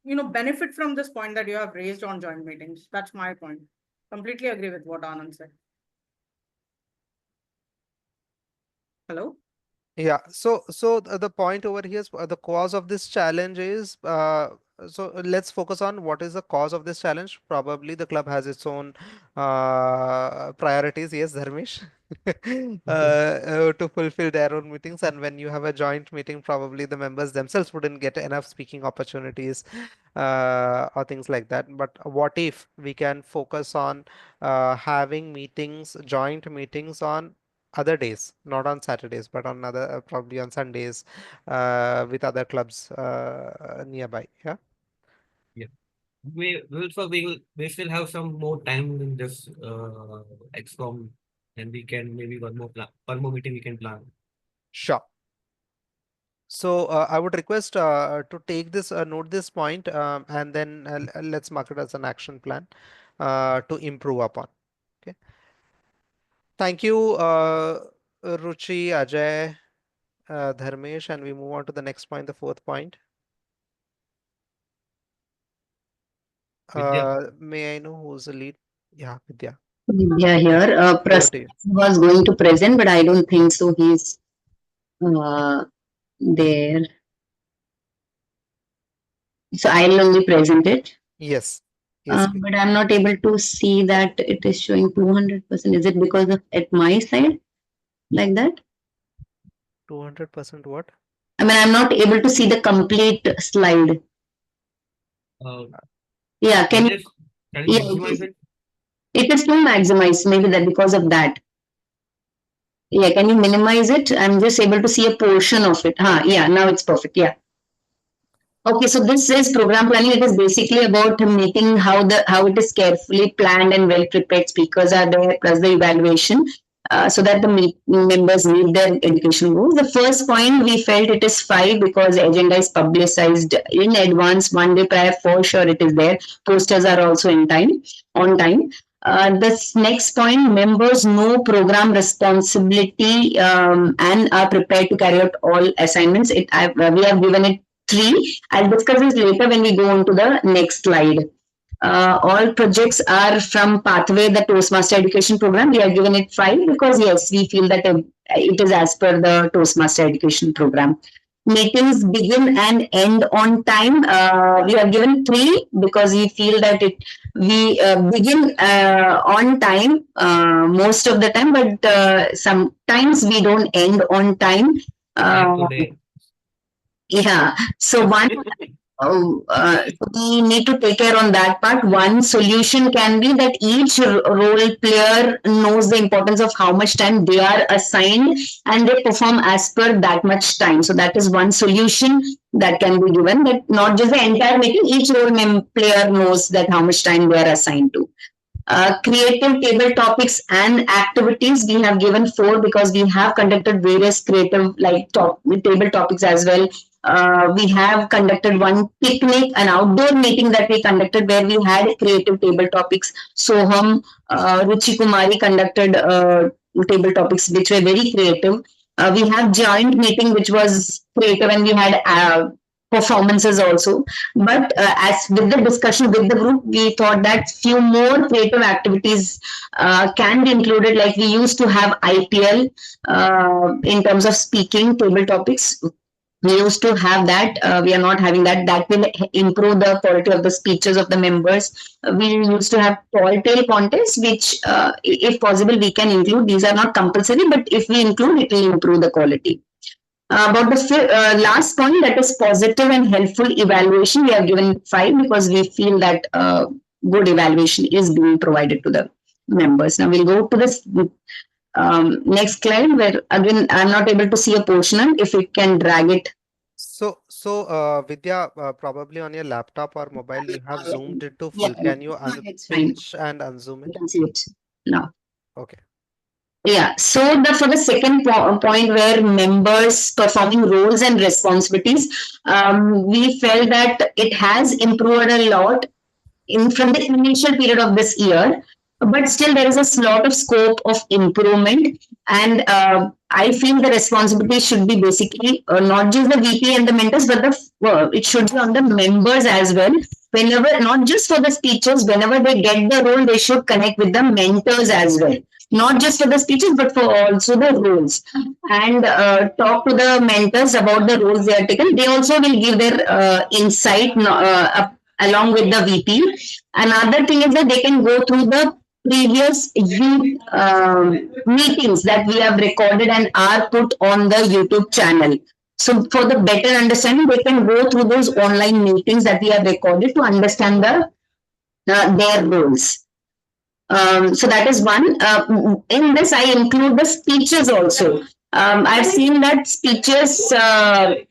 Speaker 11: will benefit from this point that you have raised on joint meetings. That's my point. Completely agree with what Anand said. Hello.
Speaker 9: Yeah, so the point over here is the cause of this challenge is so let's focus on what is the cause of this challenge. Probably the club has its own priorities. Yes, Dharmesh, to fulfill their own meetings. And when you have a joint meeting, probably the members themselves wouldn't get enough speaking opportunities or things like that. But what if we can focus on having meetings, joint meetings on other days, not on Saturdays, but on other probably on Sundays with other clubs nearby. Yeah.
Speaker 4: Yeah. We still have some more time in this XCOM, and we can maybe one more meeting we can plan.
Speaker 9: Sure. So I would request to take this, note this point, and then let's mark it as an action plan to improve upon. Okay. Thank you, Ruchi, Ajay, Dharmesh, and we move on to the next point, the fourth point.
Speaker 4: Vidya.
Speaker 9: May I know who's the lead? Yeah, Vidya.
Speaker 2: Vidya here.
Speaker 9: Over to you.
Speaker 2: Was going to present, but I don't think so. He's there. So I'll only present it.
Speaker 9: Yes. Yes.
Speaker 2: But I'm not able to see that it is showing 200%. Is it because of at my side like that?
Speaker 9: 200% what?
Speaker 2: I mean, I'm not able to see the complete slide. Yeah, can you?
Speaker 4: Can you
Speaker 2: Yeah,
Speaker 4: maximize it?
Speaker 2: it is too maximized. Maybe that because of that. Yeah, can you minimize it? I'm just able to see a portion of it. Yeah, now it's perfect. Yeah. Okay, so this is program planning. It is basically about making how it is carefully planned and well prepared. Speakers are there plus the evaluation, so that the members meet their education goals. The first point we felt it is 5 because the agenda is publicized in advance 1 day prior. For sure, it is there. Posters are also in time on time. This next point, members know program responsibility and are prepared to carry out all assignments. We have given it 3. I'll discuss this later when we go on to the next slide. All projects are from Pathway, the Toastmaster Education Program. We are given it 5 because, yes, we feel that it is as per the Toastmaster Education Program. Meetings begin and end on time. We are given 3 because we feel that we begin on time most of the time, but sometimes we don't end on time. Yeah. So we need to take care on that part. One solution can be that each role player knows the importance of how much time they are assigned and they perform as per that much time. So that is one solution that can be given, that not just the entire meeting, each role player knows that how much time they are assigned to. Creative table topics and activities we have given 4 because we have conducted various creative table topics as well. We have conducted one picnic, an outdoor meeting that we conducted where we had creative table topics. Soham, Ruchi Kumari conducted table topics which were very creative. We have joint meeting which was creative and we had performances also. But as with the discussion with the group, we thought that few more creative activities can be included. Like we used to have IPL in terms of speaking table topics. We used to have that. We are not having that. That will improve the quality of the speeches of the members. We used to have tall tale contests, which, if possible, we can include. These are not compulsory, but if we include, it will improve the quality. About the last point, that is positive and helpful evaluation, we have given 5 because we feel that good evaluation is being provided to the members. Now we'll go to this next slide where again I'm not able to see a portion. If we can drag it.
Speaker 9: So Vidya, probably on your laptop or mobile, you have zoomed it to full.
Speaker 2: Yeah,
Speaker 9: Can you
Speaker 2: it's fine.
Speaker 9: pinch and unzoom
Speaker 2: You
Speaker 9: it?
Speaker 2: can see it now.
Speaker 9: Okay.
Speaker 2: Yeah, so for the second point where members performing roles and responsibilities, we felt that it has improved a lot from the initial period of this year, but still there is a lot of scope of improvement. And I feel the responsibility should be basically not just the VP and the mentors, but it should be on the members as well. Whenever, not just for the speeches, whenever they get the role, they should connect with the mentors as well. Not just for the speeches, but for also the roles. And talk to the mentors about the roles they are taken. They also will give their insight along with the VP. Another thing is that they can go through the previous youth meetings that we have recorded and are put on the YouTube channel. So for the better understanding, they can go through those online meetings that we have recorded to understand their roles. So that is one. In this, I include the speeches also. I've seen that speeches. Sometimes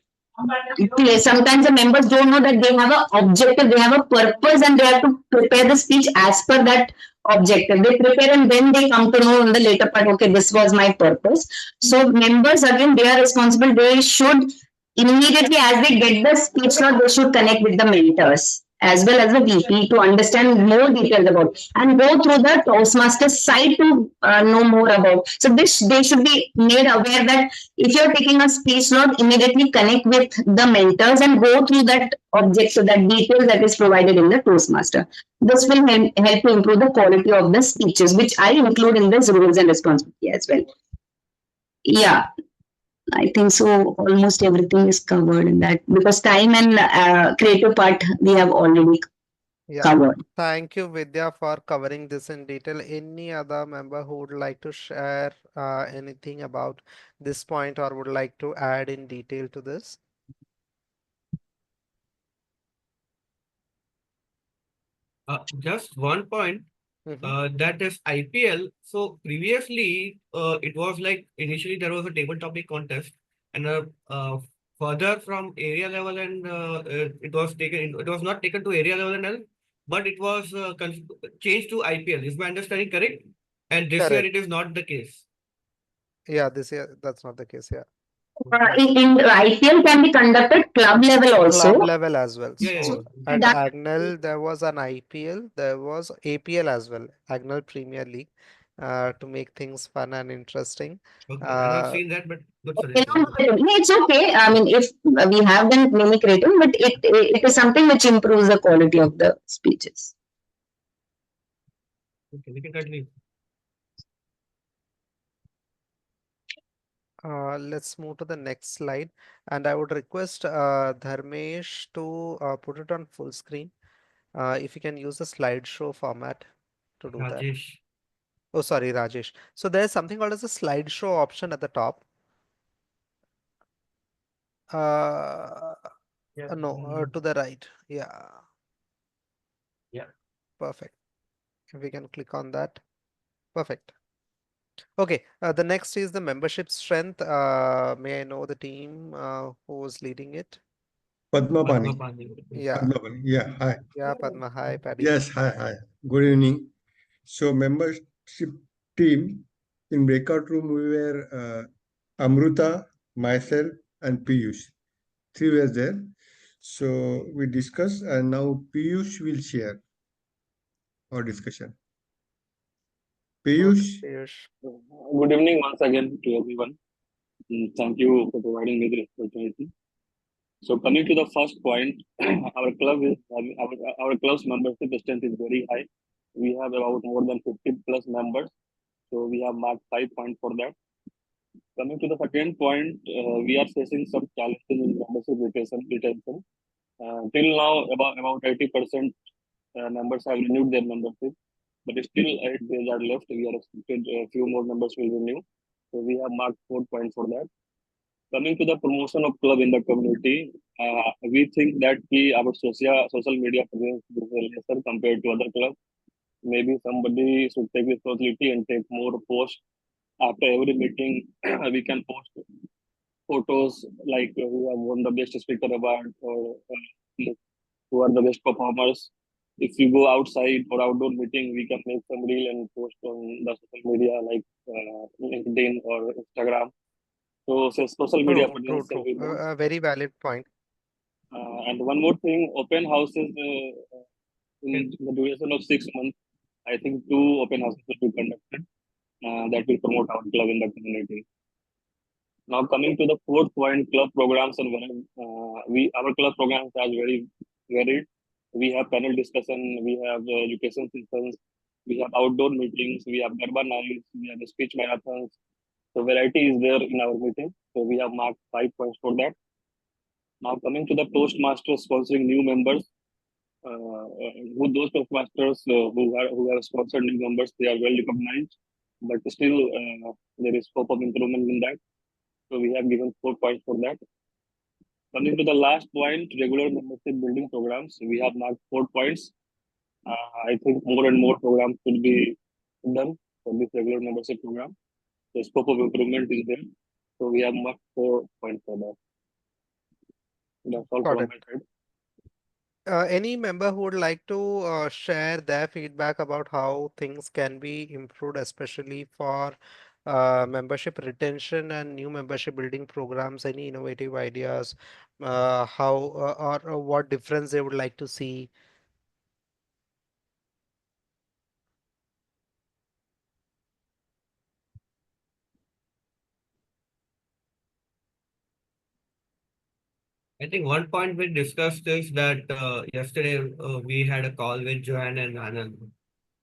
Speaker 2: the members don't know that they have an objective, they have a purpose, and they have to prepare the speech as per that objective. They prepare and then they come to know in the later part, okay, this was my purpose. So members, again, they are responsible. They should immediately, as they get the speech note, they should connect with the mentors. as well as the VP to understand more details about and go through the Toastmasters site to know more about. So this they should be made aware that if you're taking a speech slot, immediately connect with the mentors and go through that object so that details that is provided in the Toastmaster. This will help to improve the quality of the speeches, which I include in this rules and responsibility as well. Yeah, I think so. Almost everything is covered in that because time and creative part we have already
Speaker 9: Yeah.
Speaker 2: covered.
Speaker 9: Thank you, Vidya, for covering this in detail. Any other member who would like to share anything about this point or would like to add in detail to this?
Speaker 4: Just one point. That is IPL. So previously, it was like initially there was a table topic contest, and further from area level, and it was taken. It was not taken to area level and all, but it was changed to IPL. Is my understanding correct? And this year
Speaker 9: Correct.
Speaker 4: it is not the case.
Speaker 9: Yeah, this year that's not the case. Yeah.
Speaker 2: In IPL can be conducted club level also.
Speaker 9: Club level as well.
Speaker 4: Yeah, yeah,
Speaker 9: So
Speaker 4: yeah.
Speaker 9: at
Speaker 2: That
Speaker 9: Agnel, there was an IPL, there was APL as well, Agnel Premier League, to make things fun and interesting.
Speaker 4: Okay, I've not seen that, but good
Speaker 2: yeah,
Speaker 4: suggestion.
Speaker 2: it's okay. I mean, if we have then mimic rating, but it is something which improves the quality of the speeches.
Speaker 4: Okay, we can continue.
Speaker 9: Let's move to the next slide. And I would request Dharmesh to put it on full screen. If you can use the slideshow format to do that.
Speaker 4: Rajesh.
Speaker 9: Oh, sorry, Rajesh. So there's something called as a slideshow option at the top. No, to the right. Yeah.
Speaker 4: Yeah.
Speaker 9: Perfect. If we can click on that. Perfect. Okay, the next is the membership strength. May I know the team who's leading it?
Speaker 16: Padma Pani.
Speaker 9: Yeah.
Speaker 16: Padma Pani. Yeah, hi.
Speaker 9: Yeah, Padma. Hi, Paddy.
Speaker 16: Yes, hi. Good evening. So membership team in breakout room we were Amruta, myself, and Piyush. Three were there. So we discussed, and now Piyush will share our discussion. Piyush.
Speaker 17: Good evening once again to everyone. Thank you for providing me this opportunity. So coming to the first point, our club is our club's membership strength is very high. We have about more than 50 plus members. So we have marked 5 points for that. Coming to the second point, we are facing some challenges in membership retention. Till now, about 80% members have renewed their membership, but still 8 days are left. We are expected a few more members will renew. So we have marked 4 points for that. Coming to the promotion of club in the community, we think that our social media presence is lesser compared to other clubs. Maybe somebody should take responsibility and take more posts. After every meeting, we can post photos like who have won the best speaker award or who are the best performers. If you go outside or outdoor meeting, we can make some reel and post on the social media like LinkedIn or Instagram. So social media presence
Speaker 9: True.
Speaker 17: will be more.
Speaker 9: A very valid point.
Speaker 17: And one more thing, open houses in the duration of 6 months. I think 2 open houses will be conducted that will promote our club in the community. Now coming to the fourth point, club programs and our club programs are very varied. We have panel discussion, we have education sessions, we have outdoor meetings, we have Garba nights, we have speech marathons. So variety is there in our meeting. So we have marked 5 points for that. Now coming to the Toastmasters sponsoring new members, who those Toastmasters who have sponsored new members, they are well recognized, but still there is scope of improvement in that. So we have given 4 points for that. Coming to the last point, regular membership building programs, we have marked 4 points. I think more and more programs will be done for this regular membership program. The scope of improvement is there. So we have marked 4 points for that. That's all
Speaker 9: Got
Speaker 17: from
Speaker 9: it.
Speaker 17: my side.
Speaker 9: Any member who would like to share their feedback about how things can be improved, especially for membership retention and new membership building programs, any innovative ideas, how or what difference they would like to see?
Speaker 4: I think one point we discussed is that yesterday we had a call with Joanne and Anand,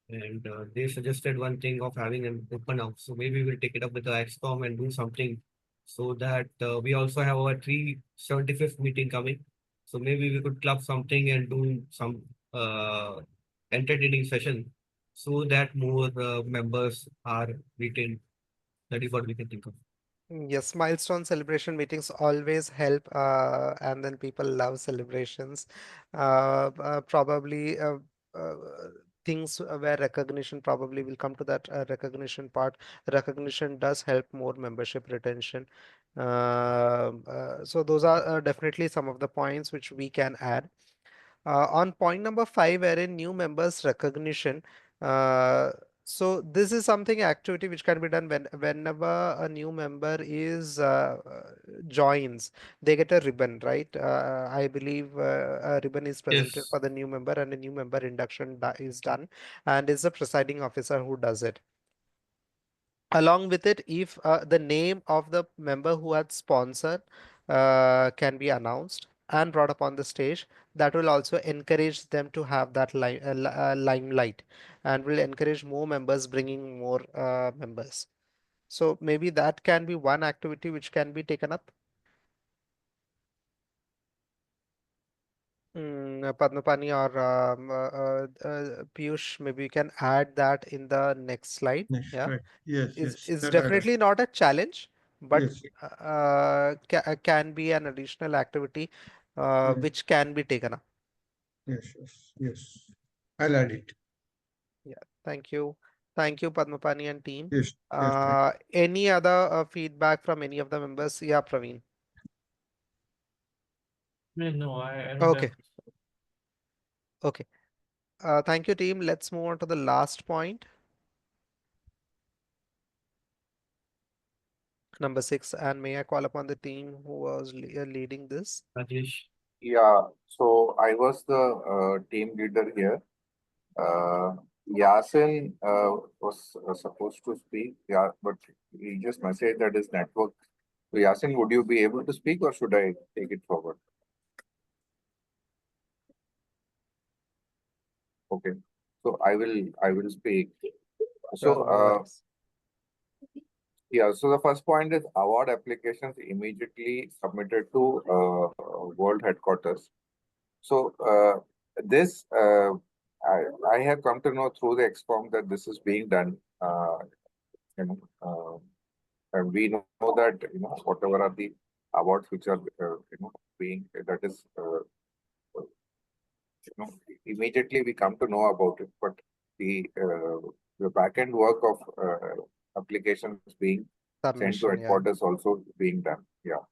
Speaker 4: and they suggested one thing of having an open house. So maybe we'll take it up with the XCOM and do something so that we also have our 375th meeting coming. So maybe we could club something and do some entertaining session so that more members are retained. That is what we can think of.
Speaker 9: Yes, milestone celebration meetings always help, and then people love celebrations. Probably uh, things where recognition probably will come to that recognition part. Recognition does help more membership retention. So those are definitely some of the points which we can add. On point number 5, wherein new members recognition. Uh, so this is something activity which can be done whenever a new member is joins, they get a ribbon, right? I believe a ribbon is presented
Speaker 4: Yes.
Speaker 9: for the new member, and a new member induction is done, and it's the presiding officer who does it. Along with it, if the name of the member who had sponsored can be announced and brought up on the stage, that will also encourage them to have that limelight, and will encourage more members bringing more members. So maybe that can be one activity which can be taken up. Padmapani or Piyush, maybe you can add that in the next slide.
Speaker 16: Next,
Speaker 9: Yeah,
Speaker 16: right. Yes, yes.
Speaker 9: is
Speaker 16: That I
Speaker 9: definitely not a challenge, but
Speaker 16: yes,
Speaker 9: can be an additional activity
Speaker 16: yes,
Speaker 9: which can be taken up.
Speaker 16: yes, yes, yes. I'll add it.
Speaker 9: Yeah, thank you, Padmapani and team.
Speaker 16: Yes, yes, thank
Speaker 9: Any other feedback from any of the members? Yeah, Praveen.
Speaker 15: No, I don't
Speaker 9: Okay,
Speaker 15: have.
Speaker 9: okay. Thank you, team. Let's move on to the last point, number 6. And may I call upon the team who was leading this?
Speaker 4: Rajesh.
Speaker 5: Yeah, so I was the team leader here. Yasin was supposed to speak, yeah, but he just messaged that his network. So Yasin, would you be able to speak, or should I take it forward? Okay, so I will speak.
Speaker 9: Sure,
Speaker 5: So
Speaker 9: no worries.
Speaker 5: yeah, so the first point is award applications immediately submitted to world headquarters. So this I have come to know through the XCOM that this is being done. You know, and we know that whatever are the awards which are being that is immediately we come to know about it, but the back end work of applications being sent to
Speaker 9: Submission, yeah.
Speaker 5: headquarters also being done. Yeah.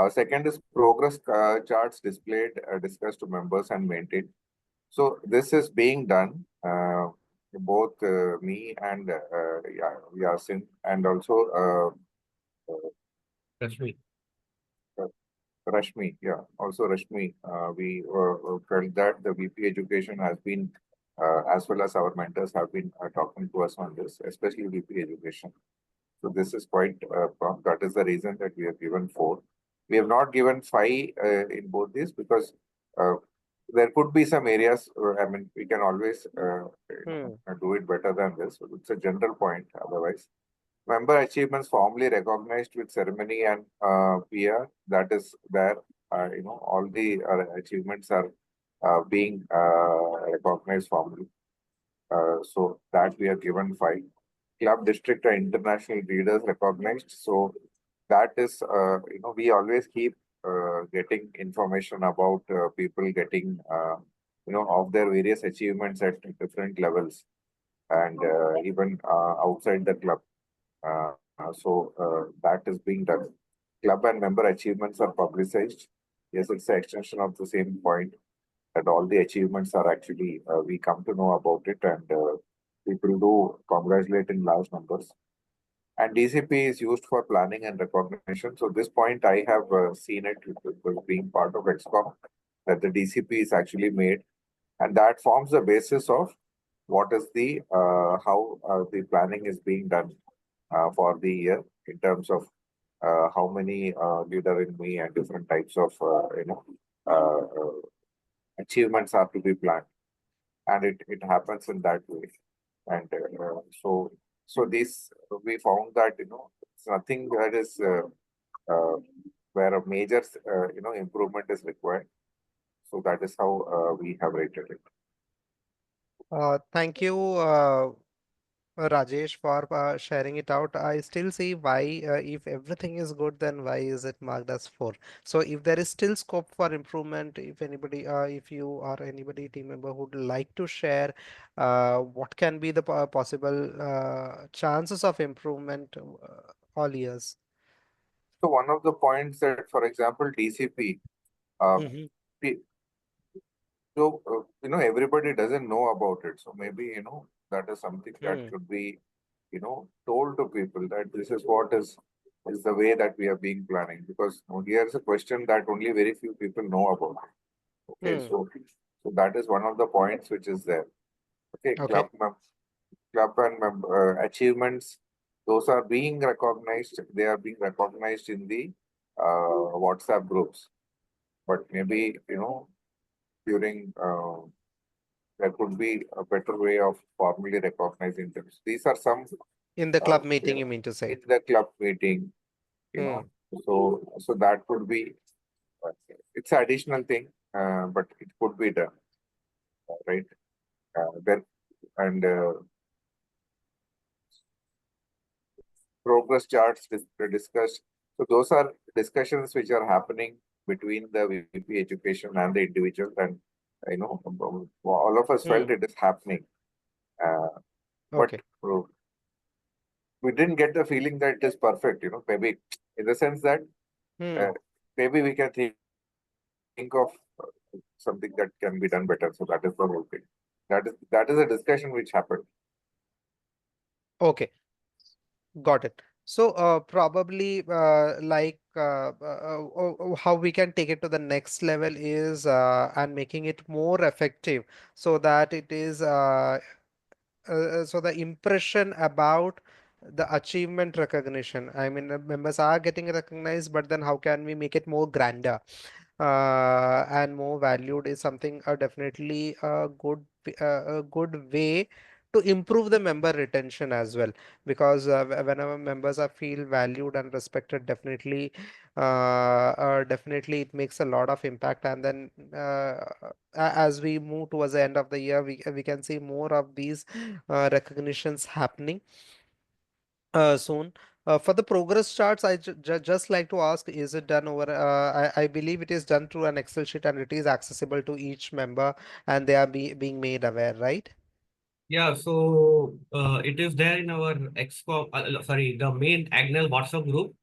Speaker 5: Second is progress charts displayed, discussed to members and maintained. So this is being done. Both me and Yasin, and also
Speaker 4: Rashmi.
Speaker 5: Rashmi, yeah, also Rashmi. We felt that the VP Education has been, as well as our mentors have been talking to us on this, especially VP Education. So this is quite prompt. That is the reason that we have given 4. We have not given 5 in both these because uh, there could be some areas. I mean, we can always do it better than this. It's a general point. Otherwise, member achievements formally recognized with ceremony and PR. That is there. All the achievements are being recognized formally. So that we have given 5. Club, district, and international leaders recognized. So that is, we always keep getting information about people getting, of their various achievements at different levels, and even outside the club. So that is being done. Club and member achievements are publicized. Yes, it's an extension of the same point that all the achievements are actually, we come to know about it, and people do congratulate in large numbers. And DCP is used for planning and recognition. So this point I have seen it being part of XCOM, that the DCP is actually made, and that forms the basis of what is the how the planning is being done for the year in terms of how many leader in me and different types of achievements are to be planned, and it happens in that way. And so this we found that it's nothing that is where a major improvement is required. So that is how we have rated it.
Speaker 9: Thank you, Rajesh, for sharing it out. I still see why, if everything is good, then why is it marked as 4? So if there is still scope for improvement, if anybody, if you or anybody team member would like to share, what can be the possible chances of improvement all years?
Speaker 5: So one of the points that, for example, DCP, uh,
Speaker 9: Mhm.
Speaker 5: pe- so everybody doesn't know about it. So maybe that is something that
Speaker 9: Hmm.
Speaker 5: should be told to people that this is what is the way that we are being planning, because here's a question that only very few people know about. Okay,
Speaker 9: Hmm.
Speaker 5: so that is one of the points which is there. Okay,
Speaker 9: Okay.
Speaker 5: club and achievements, those are being recognized. They are being recognized in the WhatsApp groups. But maybe during there could be a better way of formally recognizing them. These are some
Speaker 9: In the club
Speaker 5: you
Speaker 9: meeting, you
Speaker 5: know,
Speaker 9: mean to say?
Speaker 5: in the club meeting. You
Speaker 9: Hmm.
Speaker 5: know, so that could be it's an additional thing, but it could be done, right? Then and progress charts discussed. So those are discussions which are happening between the VP education and the individual, and all of us felt
Speaker 9: Hmm.
Speaker 5: it is happening, uh, but
Speaker 9: Okay.
Speaker 5: we didn't get the feeling that it is perfect. Maybe in the sense that
Speaker 9: Hmm.
Speaker 5: uh, maybe we can think of something that can be done better. So that is the whole thing. That is a discussion which happened.
Speaker 9: Okay. Got it. So, probably how we can take it to the next level is and making it more effective so that it is so the impression about the achievement recognition. I mean, members are getting recognized, but then how can we make it more grander and more valued is something definitely a good way to improve the member retention as well, because whenever members are feel valued and respected, definitely it makes a lot of impact. And then as we move towards the end of the year, we can see more of these recognitions happening soon. For the progress charts, I just like to ask, is it done over? I believe it is done through an Excel sheet and it is accessible to each member and they are being made aware, right?
Speaker 4: Yeah, so it is there in our XCOM, sorry, the main Agnel WhatsApp group.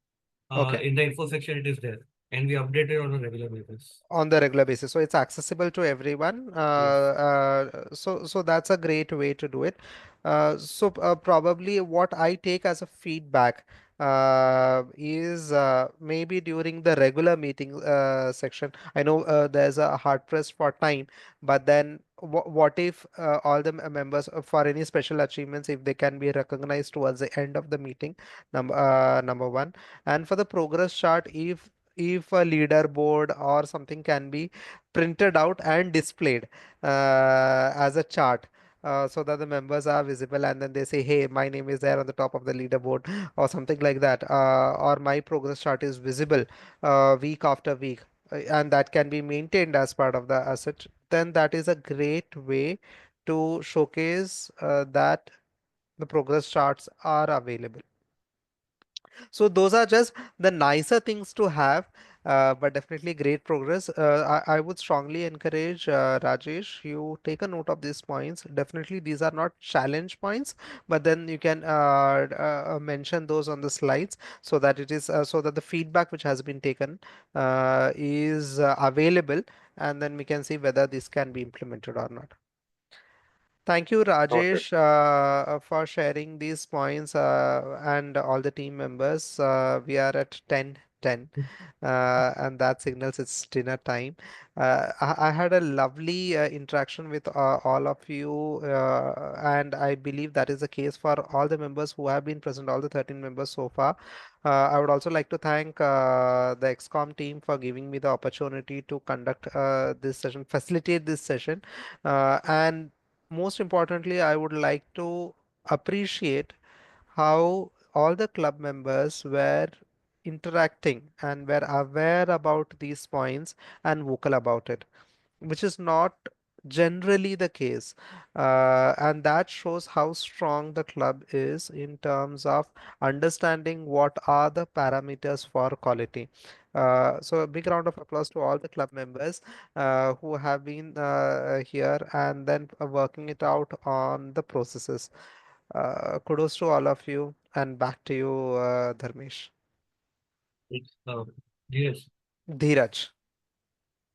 Speaker 9: Okay.
Speaker 4: In the info section, it is there, and we update it on a regular basis.
Speaker 9: On the regular basis, so it's accessible to everyone.
Speaker 4: Yes.
Speaker 9: So that's a great way to do it. Probably what I take as a feedback is maybe during the regular meeting section. I know there's a hard press for time, but then what if all the members for any special achievements, if they can be recognized towards the end of the meeting, number one. And for the progress chart, if a leaderboard or something can be printed out and displayed as a chart, so that the members are visible and then they say, hey, my name is there on the top of the leaderboard or something like that, or my progress chart is visible week after week, and that can be maintained as part of the asset, then that is a great way to showcase that the progress charts are available. So those are just the nicer things to have, but definitely great progress. I would strongly encourage Rajesh, you take a note of these points. Definitely these are not challenge points, but then you can mention those on the slides so that it is so that the feedback which has been taken is available, and then we can see whether this can be implemented or not. Thank you,
Speaker 5: Noted.
Speaker 9: Rajesh, for sharing these points and all the team members. We are at 10:10, and that signals it's dinner time. I had a lovely interaction with all of you, and I believe that is the case for all the members who have been present, all the 13 members so far. I would also like to thank the XCOM team for giving me the opportunity to conduct this session, facilitate this session, and most importantly, I would like to appreciate how all the club members were interacting and were aware about these points and vocal about it, which is not generally the case. And that shows how strong the club is in terms of understanding what are the parameters for quality. So a big round of applause to all the club members who have been here and then working it out on the processes. Kudos to all of you, and back to you, Dharmesh.
Speaker 4: Yes.
Speaker 9: Dheeraj.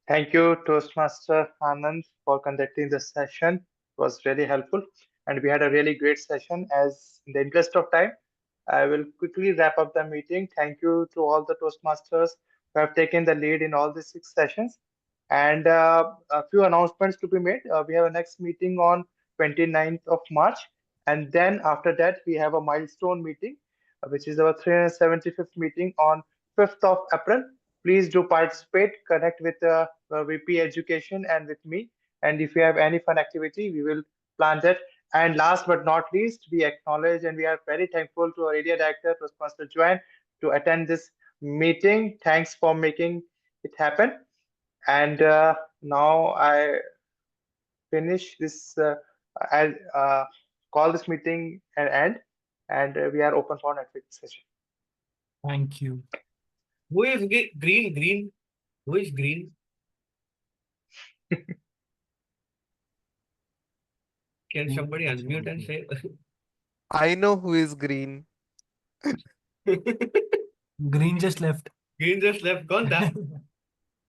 Speaker 3: Thank you, Toastmaster Anand, for conducting the session. It was really helpful, and we had a really great session. As in the interest of time, I will quickly wrap up the meeting. Thank you to all the Toastmasters who have taken the lead in all the 6 sessions. And a few announcements to be made. We have a next meeting on 29th of March. And then after that, we have a milestone meeting, which is our 375th meeting on 5th of April. Please do participate, connect with VP Education and with me. And if you have any fun activity, we will plan that. And last but not least, we acknowledge and we are very thankful to our area director, Toastmaster Joanne, to attend this meeting. Thanks for making it happen. And now I finish this, I call this meeting an end, and we are open for next session.
Speaker 14: Thank you.
Speaker 4: Who is green? Green? Who is green? Can somebody unmute and say?
Speaker 9: I know who is green.
Speaker 14: Green just left.
Speaker 4: Green just left. Gone that.